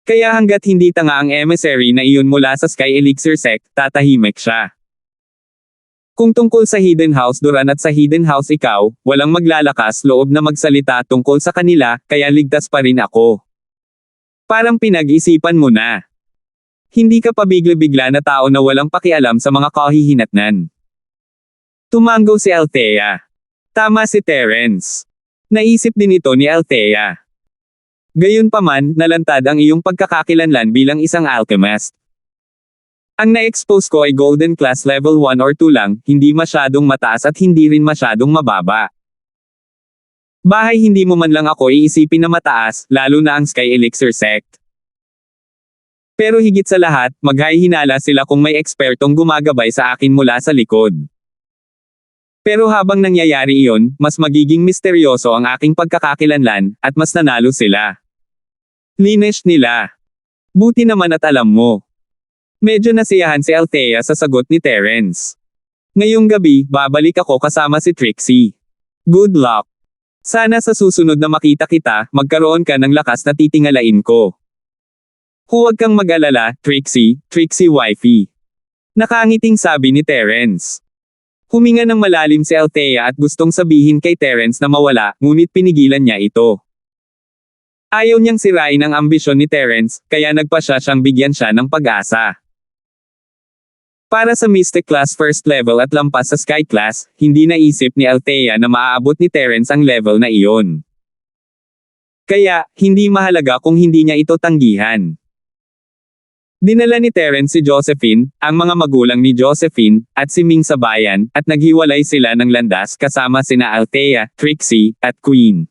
Kaya hanggat hindi tanga ang emissary na iyon mula sa Sky Elixir sect, tatahimik siya. Kung tungkol sa Hidden House Duran at sa Hidden House ikaw, walang maglalakas loob na magsalita tungkol sa kanila, kaya ligtas pa rin ako. Parang pinag-isipan mo na. Hindi ka pa bigla-bigla na tao na walang pakialam sa mga kahihinatnan. Tumango si Althea. Tama si Terence. Naisip din ito ni Althea. Gayunpaman, nalantad ang iyong pagkakakilanlan bilang isang alchemist. Ang na-expose ko ay Golden Class Level 1 or 2 lang, hindi masyadong mataas at hindi rin masyadong mababa. Bahay hindi mo man lang ako iisipin na mataas, lalo na ang Sky Elixir sect. Pero higit sa lahat, maghahinala sila kung may ekspertong gumagabay sa akin mula sa likod. Pero habang nangyayari iyon, mas magiging misteryoso ang aking pagkakakilanlan, at mas nanalo sila. Linesh nila. Buti naman at alam mo. Medyo nasiyahan si Althea sa sagot ni Terence. Ngayong gabi, babalik ako kasama si Trixie. Good luck. Sana sa susunod na makita kita, magkaroon ka ng lakas na titingalain ko. Huwag kang mag-alala, Trixie wifey. Nakangiting sabi ni Terence. Huminga ng malalim si Althea at gustong sabihin kay Terence na mawala, ngunit pinigilan niya ito. Ayaw niyang sirain ang ambisyon ni Terence, kaya nagpasya siyang bigyan siya ng pag-asa. Para sa Mystic Class First Level at lampas sa Sky Class, hindi naisip ni Althea na maaabot ni Terence ang level na iyon. Kaya, hindi mahalaga kung hindi niya ito tanggihan. Dinala ni Terence si Josephine, ang mga magulang ni Josephine, at si Ming sa bayan, at naghiwalay sila ng landas kasama sina Althea, Trixie, at Queen.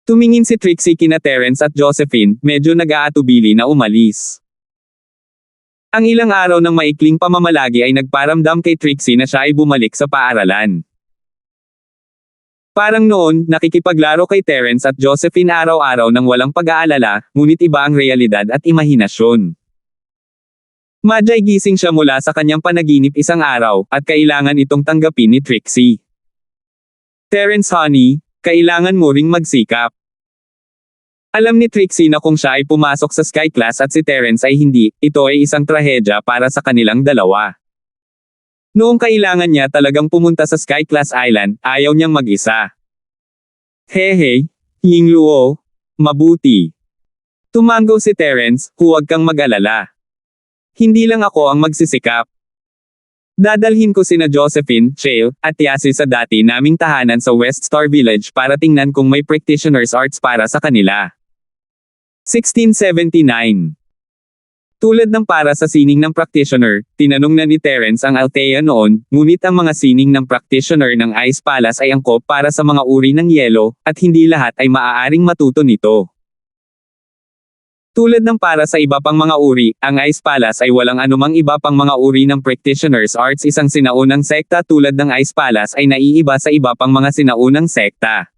Tumingin si Trixie kina Terence at Josephine, medyo nag-aatubili na umalis. Ang ilang araw ng maikling pamamalagi ay nagparamdam kay Trixie na siya ay bumalik sa paaralan. Parang noon, nakikipaglaro kay Terence at Josephine araw-araw ng walang pag-aalala, ngunit iba ang realidad at imahinasyon. Madya'y gising siya mula sa kanyang panaginip isang araw, at kailangan itong tanggapin ni Trixie. Terence honey, kailangan mo ring magsikap. Alam ni Trixie na kung siya ay pumasok sa Sky Class at si Terence ay hindi, ito ay isang trahedya para sa kanilang dalawa. Noong kailangan niya talagang pumunta sa Sky Class Island, ayaw niyang mag-isa. Hehe, Yingluo, mabuti. Tumango si Terence, huwag kang mag-alala. Hindi lang ako ang magsisikap. Dadalhin ko sina Josephine, Shale, at Yasi sa dati naming tahanan sa West Star Village para tingnan kung may practitioner's arts para sa kanila. 1679. Tulad ng para sa sining ng practitioner, tinanong na ni Terence ang Althea noon, ngunit ang mga sining ng practitioner ng Ice Palace ay angkop para sa mga uri ng yelo, at hindi lahat ay maaaring matuto nito. Tulad ng para sa iba pang mga uri, ang Ice Palace ay walang anumang iba pang mga uri ng practitioner's arts. Isang sinaunang sekta tulad ng Ice Palace ay naiiba sa iba pang mga sinaunang sekta.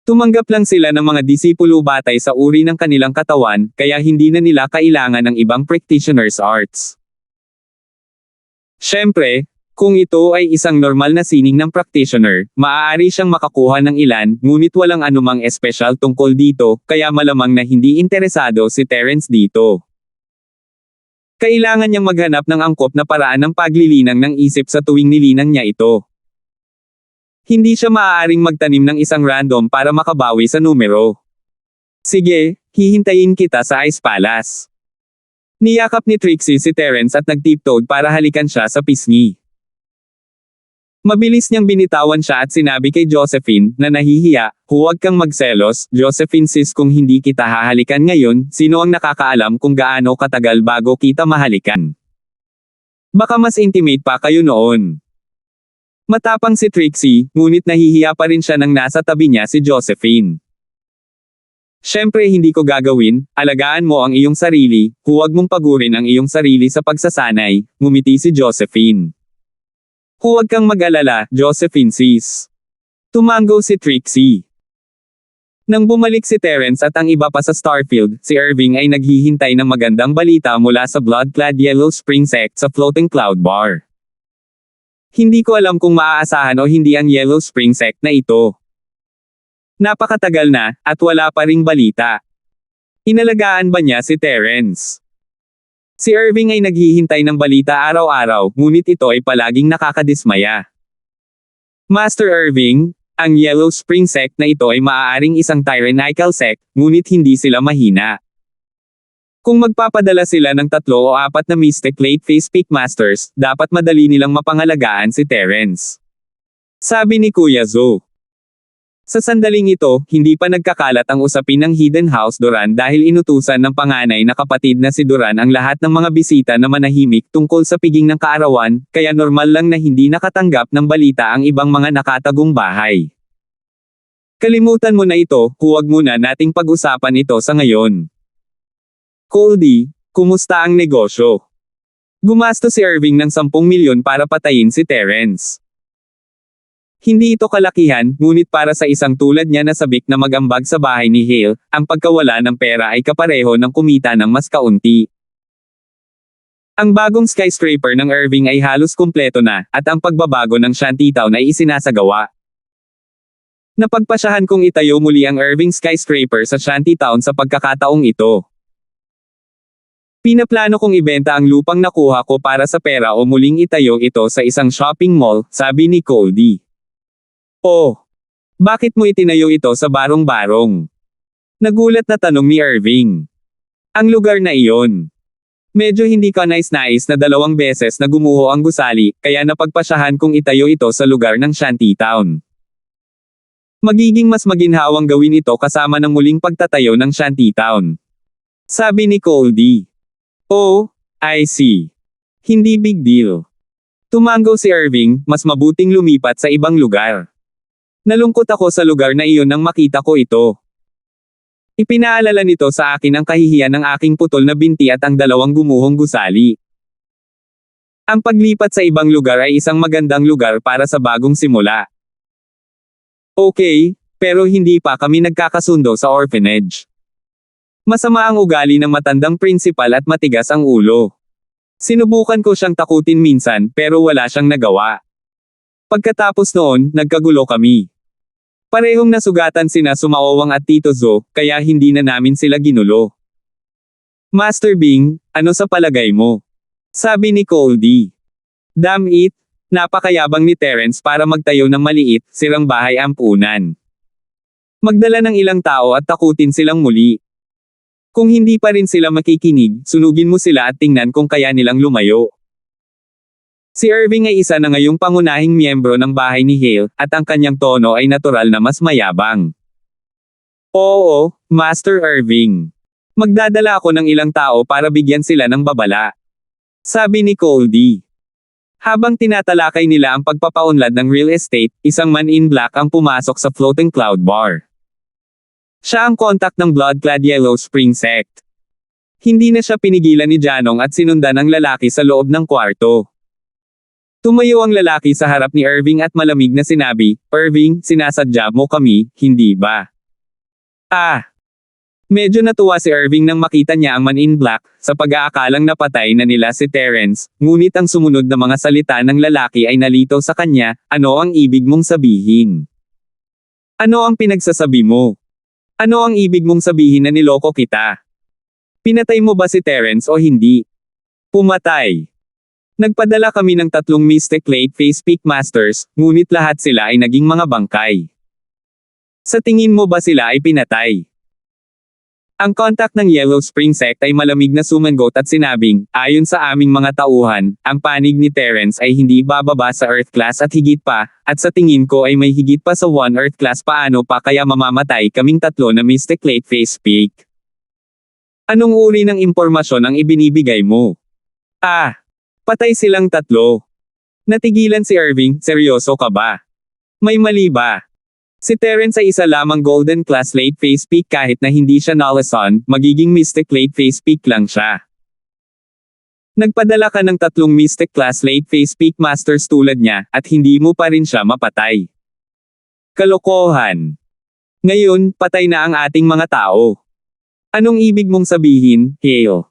Tumanggap lang sila ng mga disipulo batay sa uri ng kanilang katawan, kaya hindi na nila kailangan ng ibang practitioner's arts. Siyempre, kung ito ay isang normal na sining ng practitioner, maaari siyang makakuha ng ilan, ngunit walang anumang espesyal tungkol dito, kaya malamang na hindi interesado si Terence dito. Kailangan niyang maghanap ng angkop na paraan ng paglilinang ng isip sa tuwing nilinang niya ito. Hindi siya maaaring magtanim ng isang random para makabawi sa numero. Sige, hihintayin kita sa Ice Palace. Niyakap ni Trixie si Terence at nagtiptoed para halikan siya sa pisngi. Mabilis niyang binitawan siya at sinabi kay Josephine, na nahihiya, huwag kang magselos, Josephine sis, kung hindi kita hahalikan ngayon, sino ang nakakaalam kung gaano katagal bago kita mahalikan? Baka mas intimate pa kayo noon. Matapang si Trixie, ngunit nahihiya pa rin siya nang nasa tabi niya si Josephine. Siyempre hindi ko gagawin, alagaan mo ang iyong sarili, huwag mong pagurin ang iyong sarili sa pagsasanay, ngumiti si Josephine. Huwag kang mag-alala, Josephine sis. Tumango si Trixie. Nang bumalik si Terence at ang iba pa sa Starfield, si Irving ay naghihintay ng magandang balita mula sa Blood-clad Yellow Spring Sect sa Floating Cloud Bar. Hindi ko alam kung maaasahan o hindi ang Yellow Spring Sect na ito. Napakatagal na, at wala pa ring balita. Inalagaan ba niya si Terence? Si Irving ay naghihintay ng balita araw-araw, ngunit ito ay palaging nakakadismaya. Master Irving, ang Yellow Spring Sect na ito ay maaaring isang tyrannical sect, ngunit hindi sila mahina. Kung magpapadala sila ng 3 o 4 na Mystic Late Phase Peak Masters, dapat madali nilang mapangalagaan si Terence. Sabi ni Kuya Zo. Sa sandaling ito, hindi pa nagkakalat ang usapin ng Hidden House Duran dahil inutusan ng panganay na kapatid na si Duran ang lahat ng mga bisita na manahimik tungkol sa piging ng kaarawan, kaya normal lang na hindi nakatanggap ng balita ang ibang mga nakatagong bahay. Kalimutan mo na ito, huwag muna nating pag-usapan ito sa ngayon. Coldy, kumusta ang negosyo? Gumasto si Irving ng 10 milyon para patayin si Terence. Hindi ito kalakihan, ngunit para sa isang tulad niya na sabik na mag-ambag sa bahay ni Hale, ang pagkawala ng pera ay kapareho ng kumita ng mas kaunti. Ang bagong skyscraper ng Irving ay halos kumpleto na, at ang pagbabago ng Shantytown ay isinasagawa. Napagpasyahan kong itayo muli ang Irving skyscraper sa Shantytown sa pagkakataong ito. Pinaplano kong ibenta ang lupang nakuha ko para sa pera o muling itayo ito sa isang shopping mall, sabi ni Coldy. Oh, bakit mo itinayo ito sa barong-barong? Nagulat na tanong ni Irving. Ang lugar na iyon. Medyo hindi ka nais-nais na 2 beses na gumuho ang gusali, kaya napagpasyahan kong itayo ito sa lugar ng Shantytown. Magiging mas maginhawang gawin ito kasama ng muling pagtatayo ng Shantytown. Sabi ni Coldy. Oh, I see. Hindi big deal. Tumango si Irving, mas mabuting lumipat sa ibang lugar. Nalungkot ako sa lugar na iyon nang makita ko ito. Ipinaalala nito sa akin ang kahihiyan ng aking putol na binti at ang 2 gumuhong gusali. Ang paglipat sa ibang lugar ay isang magandang lugar para sa bagong simula. Okay, pero hindi pa kami nagkakasundo sa orphanage. Masama ang ugali ng matandang prinsipal at matigas ang ulo. Sinubukan ko siyang takutin minsan pero wala siyang nagawa. Pagkatapos noon, nagkagulo kami. Parehong nasugatan sina Sumaowang at Tito Zo, kaya hindi na namin sila ginulo. Master Bing, ano sa palagay mo? Sabi ni Coldy. Damn it! Napakayabang ni Terence para magtayo ng maliit, sirang bahay ampunan. Magdala ng ilang tao at takutin silang muli. Kung hindi pa rin sila makikinig, sunugin mo sila at tingnan kung kaya nilang lumayo. Si Irving ay isa na ngayong pangunahing miyembro ng bahay ni Hale, at ang kanyang tono ay natural na mas mayabang. Oo, Master Irving. Magdadala ako ng ilang tao para bigyan sila ng babala. Sabi ni Goldie. Habang tinatalakay nila ang pagpapaunlad ng real estate, isang man in black ang pumasok sa floating cloud bar. Siya ang kontak ng blood-clad Yellow Spring Sect. Hindi na siya pinigilan ni Janong at sinundan ang lalaki sa loob ng kwarto. Tumayo ang lalaki sa harap ni Irving at malamig na sinabi, "Irving, sinasadya mo kami, hindi ba?" Medyo natuwa si Irving nang makita niya ang man in black, sa pag-aakalang napatay na nila si Terence, ngunit ang sumunod na mga salita ng lalaki ay nalito sa kanya, "Ano ang ibig mong sabihin? Ano ang pinagsasabi mo? Ano ang ibig mong sabihin na niloko kita? Pinatay mo ba si Terence o hindi?" "Pumatay. Nagpadala kami ng 3 Mystic Late Phase Peak Masters, ngunit lahat sila ay naging mga bangkay. Sa tingin mo ba sila ay pinatay?" Ang kontak ng Yellow Spring Sect ay malamig na sumangot at sinabing, "Ayon sa aming mga tauhan, ang panig ni Terence ay hindi bababa sa Earth Class at higit pa, at sa tingin ko ay may higit pa sa 1 Earth Class paano pa kaya mamamatay kaming 3 na Mystic Late Phase Peak? Anong uri ng impormasyon ang ibinibigay mo?" Patay silang 3. Natigilan si Irving, "Seryoso ka ba? May mali ba? Si Terence ay isa lamang Golden Class Late Phase Peak kahit na hindi siya Nalason, magiging Mystic Late Phase Peak lang siya. Nagpadala ka ng 3 Mystic Class Late Phase Peak Masters tulad niya, at hindi mo pa rin siya mapatay. Kalokohan. Ngayon, patay na ang ating mga tao. Anong ibig mong sabihin, Hale?"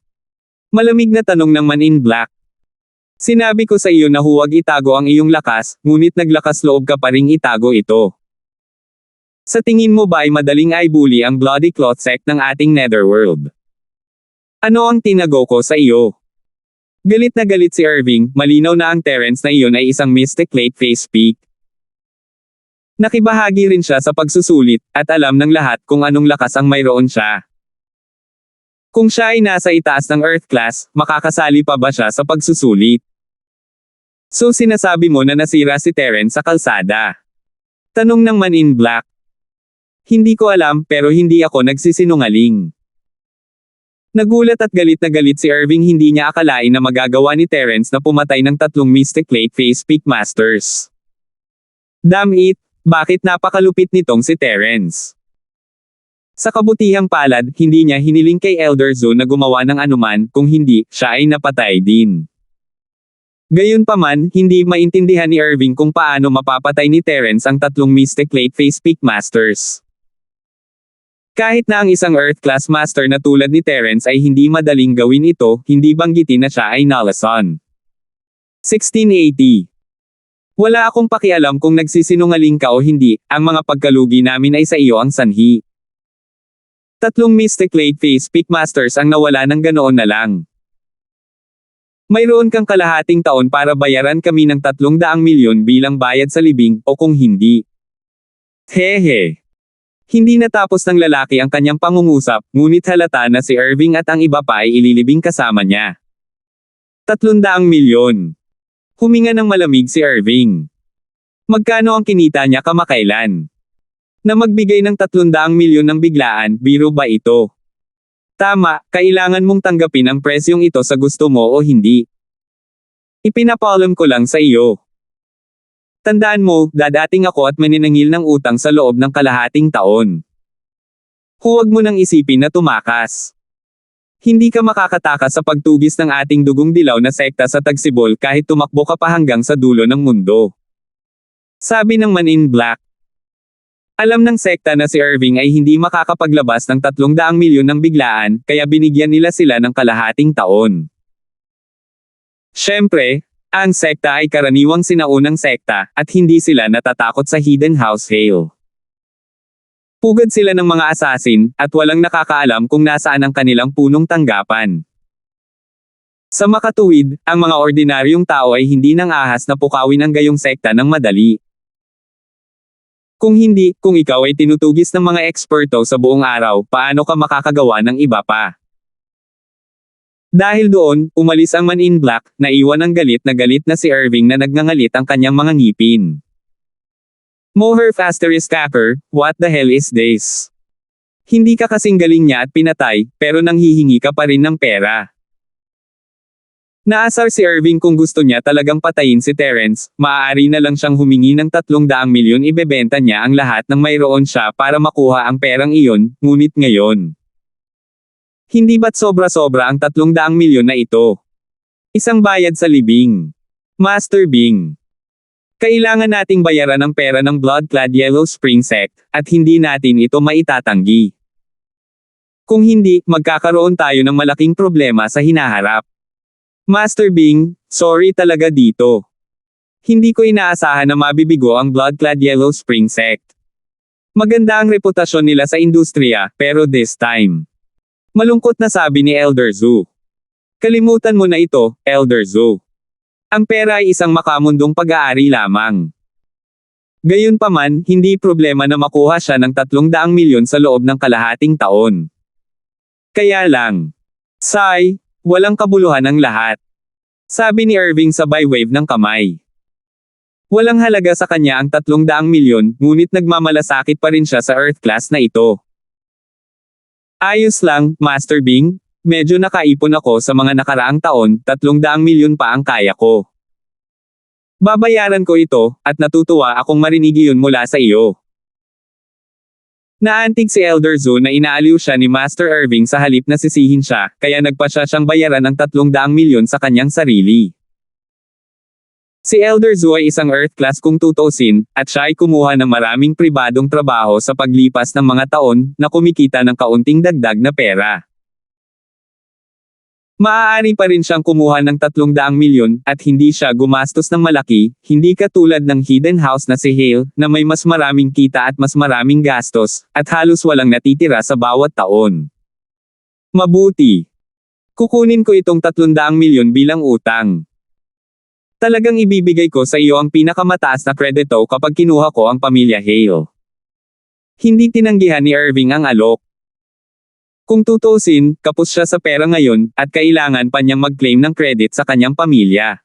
Malamig na tanong ng man in black. "Sinabi ko sa iyo na huwag itago ang iyong lakas, ngunit naglakas loob ka pa ring itago ito. Sa tingin mo ba ay madaling i-bully ang Bloody Cloth Sect ng ating Netherworld? Ano ang tinago ko sa iyo?" Galit na galit si Irving, malinaw na ang Terence na iyon ay isang Mystic Late Phase Peak. Nakibahagi rin siya sa pagsusulit, at alam ng lahat kung anong lakas ang mayroon siya. Kung siya ay nasa itaas ng Earth Class, makakasali pa ba siya sa pagsusulit? So sinasabi mo na nasira si Terence sa kalsada? Tanong ng man in black. Hindi ko alam, pero hindi ako nagsisinungaling. Nagulat at galit na galit si Irving, hindi niya akalain na magagawa ni Terence na pumatay ng 3 Mystic Late Phase Peak Masters. Damn it, bakit napakalupit nitong si Terence? Sa kabutihang palad, hindi niya hiniling kay Elder Zone na gumawa ng anuman, kung hindi, siya ay napatay din. Gayunpaman, hindi maintindihan ni Irving kung paano mapapatay ni Terence ang 3 Mystic Late Phase Peak Masters. Kahit na ang isang Earth Class Master na tulad ni Terence ay hindi madaling gawin ito, hindi banggitin na siya ay Nalason. 1680. Wala akong pakialam kung nagsisinungaling ka o hindi, ang mga pagkalugi namin ay sa iyo ang sanhi. 3 Mystic Late Phase Peak Masters ang nawala ng ganoon na lang. Mayroon kang kalahating taon para bayaran kami ng 300 milyon bilang bayad sa libing, o kung hindi. Hehe. Hindi natapos ng lalaki ang kanyang pangungusap, ngunit halata na si Irving at ang iba pa ay ililibing kasama niya. 300 milyon. Huminga ng malamig si Irving. Magkano ang kinita niya kamakailan? Na magbigay ng 300 milyon ng biglaan, biro ba ito? Tama, kailangan mong tanggapin ang presyong ito sa gusto mo o hindi. Ipinapaalam ko lang sa iyo. Tandaan mo, dadating ako at maniningil ng utang sa loob ng kalahating taon. Huwag mo nang isipin na tumakas. Hindi ka makakatakas sa pagtugis ng ating dugong dilaw na sekta sa Tagsibol kahit tumakbo ka pa hanggang sa dulo ng mundo. Sabi ng man in black. Alam ng sekta na si Irving ay hindi makakapaglabas ng 300 milyon ng biglaan, kaya binigyan nila sila ng kalahating taon. Siyempre, ang sekta ay karaniwang sinaunang sekta, at hindi sila natatakot sa Hidden House Hale. Pugad sila ng mga assassin, at walang nakakaalam kung nasaan ang kanilang punong tanggapan. Sa makatuwid, ang mga ordinaryong tao ay hindi nang ahas na pukawin ang gayong sekta ng madali. Kung hindi, kung ikaw ay tinutugis ng mga eksperto sa buong araw, paano ka makakagawa ng iba pa? Dahil doon, umalis ang Man in Black, naiwan ang galit na si Irving na nagngangalit ang kanyang mga ngipin. Moher asterisk capper, what the hell is this? Hindi ka kasing galing niya at pinatay, pero nanghihingi ka pa rin ng pera. Naasar si Irving kung gusto niya talagang patayin si Terence, maaari na lang siyang humingi ng 300 milyon, ibebenta niya ang lahat ng mayroon siya para makuha ang perang iyon, ngunit ngayon. Hindi ba't sobra-sobra ang 300 milyon na ito? Isang bayad sa libing. Master Bing. Kailangan nating bayaran ang pera ng Blood-clad Yellow Spring Sect, at hindi natin ito maitatanggi. Kung hindi, magkakaroon tayo ng malaking problema sa hinaharap. Master Bing, sorry talaga dito. Hindi ko inaasahan na mabibigo ang Blood-clad Yellow Spring Sect. Maganda ang reputasyon nila sa industriya, pero this time. Malungkot na sabi ni Elder Zhu. Kalimutan mo na ito, Elder Zhu. Ang pera ay isang makamundong pag-aari lamang. Gayunpaman, hindi problema na makuha siya ng 300 milyon sa loob ng kalahating taon. Kaya lang. Sigh. Walang kabuluhan ang lahat. Sabi ni Irving sabay wave ng kamay. Walang halaga sa kanya ang 300 milyon, ngunit nagmamalasakit pa rin siya sa Earth class na ito. Ayos lang, Master Bing. Medyo nakaipon ako sa mga nakaraang taon, 300 milyon pa ang kaya ko. Babayaran ko ito, at natutuwa akong marinig iyon mula sa iyo. Naantig si Elder Zhu na inaaliw siya ni Master Irving sa halip na sisihin siya, kaya nagpasya siyang bayaran ng 300 milyon sa kanyang sarili. Si Elder Zhu ay isang Earth class kung tutuusin, at siya ay kumuha ng maraming pribadong trabaho sa paglipas ng mga taon, na kumikita ng kaunting dagdag na pera. Maaari pa rin siyang kumuha ng 300 milyon, at hindi siya gumastos ng malaki, hindi katulad ng hidden house na si Hale, na may mas maraming kita at mas maraming gastos, at halos walang natitira sa bawat taon. Mabuti. Kukunin ko itong 300 milyon bilang utang. Talagang ibibigay ko sa iyo ang pinakamataas na kredito kapag kinuha ko ang pamilya Hale. Hindi tinanggihan ni Irving ang alok. Kung tutuusin, kapos siya sa pera ngayon, at kailangan pa niyang mag-claim ng credit sa kanyang pamilya.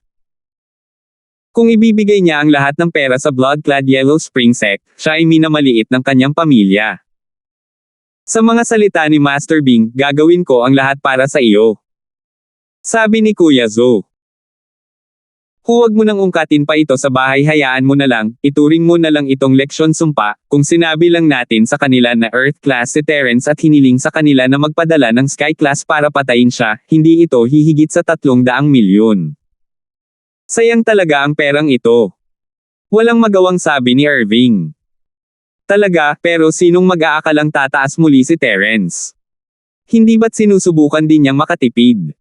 Kung ibibigay niya ang lahat ng pera sa Blood-clad Yellow Spring Sect, siya ay minamaliit ng kanyang pamilya. Sa mga salita ni Master Bing, gagawin ko ang lahat para sa iyo. Sabi ni Kuya Zhu. Huwag mo nang ungkatin pa ito sa bahay, hayaan mo na lang, ituring mo na lang itong leksyon sumpa, kung sinabi lang natin sa kanila na Earth class si Terence at hiniling sa kanila na magpadala ng Sky class para patayin siya, hindi ito hihigit sa 300 milyon. Sayang talaga ang perang ito. Walang magawang sabi ni Irving. Talaga, pero sinong mag-aakalang tataas muli si Terence? Hindi ba't sinusubukan din niyang makatipid?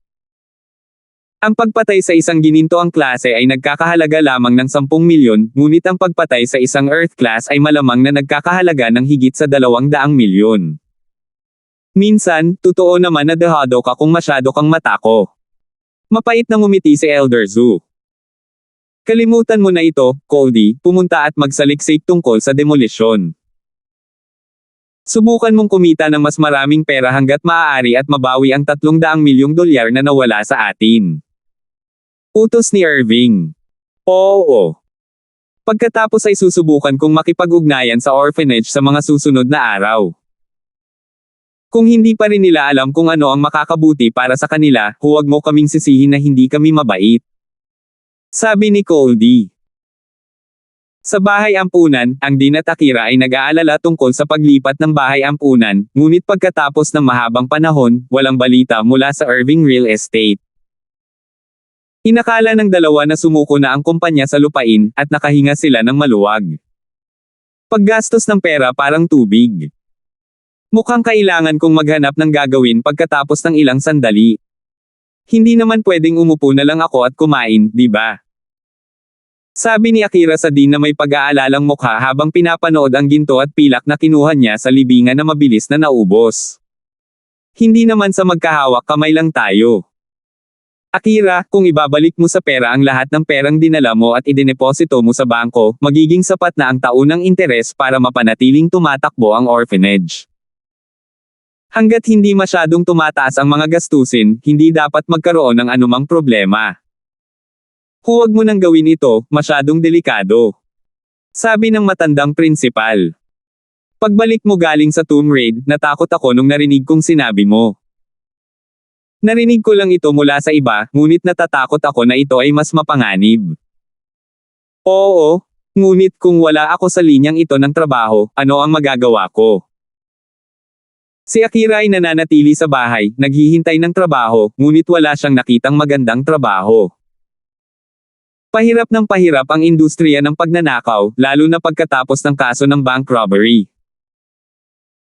Ang pagpatay sa isang ginintoang klase ay nagkakahalaga lamang ng 10 milyon, ngunit ang pagpatay sa isang Earth class ay malamang na nagkakahalaga ng higit sa 200 milyon. Minsan, totoo naman na dehado ka kung masyado kang matako. Mapait na ngumiti si Elder Zhu. Kalimutan mo na ito, Cody, pumunta at magsaliksik tungkol sa demolisyon. Subukan mong kumita ng mas maraming pera hanggat maaari at mabawi ang 300 milyong dolyar na nawala sa atin. Utos ni Irving. Oo. Pagkatapos ay susubukan kong makipag-ugnayan sa orphanage sa mga susunod na araw. Kung hindi pa rin nila alam kung ano ang makakabuti para sa kanila, huwag mo kaming sisihin na hindi kami mabait. Sabi ni Cody. Sa bahay ampunan, ang Dean at Akira ay nag-aalala tungkol sa paglipat ng bahay ampunan, ngunit pagkatapos ng mahabang panahon, walang balita mula sa Irving Real Estate. Inakala ng dalawa na sumuko na ang kumpanya sa lupain, at nakahinga sila ng maluwag. Paggastos ng pera parang tubig. Mukhang kailangan kong maghanap ng gagawin pagkatapos ng ilang sandali. Hindi naman pwedeng umupo na lang ako at kumain, di ba? Sabi ni Akira sa Dean na may pag-aalalang mukha habang pinapanood ang ginto at pilak na kinuha niya sa libingan na mabilis na naubos. Hindi naman sa magkahawak kamay lang tayo. Akira, kung ibabalik mo sa pera ang lahat ng perang dinala mo at idineposito mo sa bangko, magiging sapat na ang taunang interes para mapanatiling tumatakbo ang orphanage. Hanggat hindi masyadong tumataas ang mga gastusin, hindi dapat magkaroon ng anumang problema. Huwag mo nang gawin ito, masyadong delikado. Sabi ng matandang prinsipal. Pagbalik mo galing sa tomb raid, natakot ako nung narinig kong sinabi mo. Narinig ko lang ito mula sa iba, ngunit natatakot ako na ito ay mas mapanganib. Oo, ngunit kung wala ako sa linyang ito ng trabaho, ano ang magagawa ko? Si Akira ay nananatili sa bahay, naghihintay ng trabaho, ngunit wala siyang nakitang magandang trabaho. Pahirap ng pahirap ang industriya ng pagnanakaw, lalo na pagkatapos ng kaso ng bank robbery.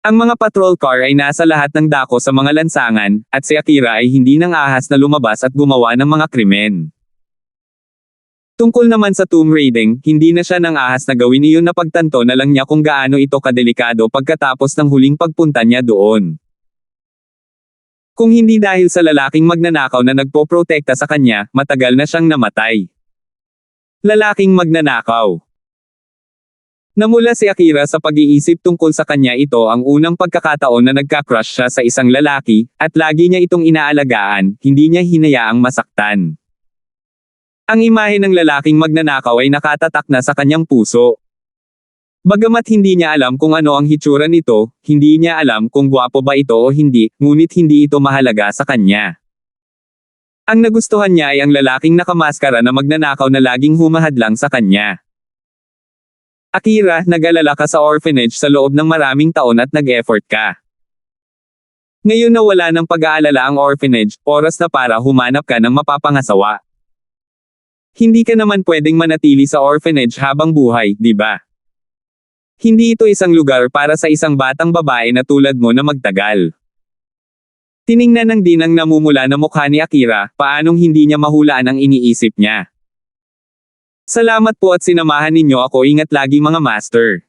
Ang mga patrol car ay nasa lahat ng dako sa mga lansangan, at si Akira ay hindi nang ahas na lumabas at gumawa ng mga krimen. Tungkol naman sa tomb raiding, hindi na siya nang ahas na gawin iyon, na pagtanto na lang niya kung gaano ito kadelikado pagkatapos ng huling pagpunta niya doon. Kung hindi dahil sa lalaking magnanakaw na nagpoprotekta sa kanya, matagal na siyang namatay. Lalaking magnanakaw. Namula si Akira sa pag-iisip tungkol sa kanya. Ito ang unang pagkakataon na nagka-crush siya sa isang lalaki, at lagi niya itong inaalagaan, hindi niya hinayaang masaktan. Ang imahe ng lalaking magnanakaw ay nakatatak na sa kanyang puso. Bagamat hindi niya alam kung ano ang hitsura nito, hindi niya alam kung gwapo ba ito o hindi, ngunit hindi ito mahalaga sa kanya. Ang nagustuhan niya ay ang lalaking nakamaskara na magnanakaw na laging humahadlang sa kanya. Akira, nag-alala ka sa orphanage sa loob ng maraming taon at nag-effort ka. Ngayon na wala ng pag-aalala ang orphanage, oras na para humanap ka ng mapapangasawa. Hindi ka naman pwedeng manatili sa orphanage habang buhay, di ba? Hindi ito isang lugar para sa isang batang babae na tulad mo na magtagal. Tiningnan ng dinang namumula na mukha ni Akira, paanong hindi niya mahulaan ang iniisip niya. Salamat po at sinamahan ninyo ako. Ingat lagi mga master.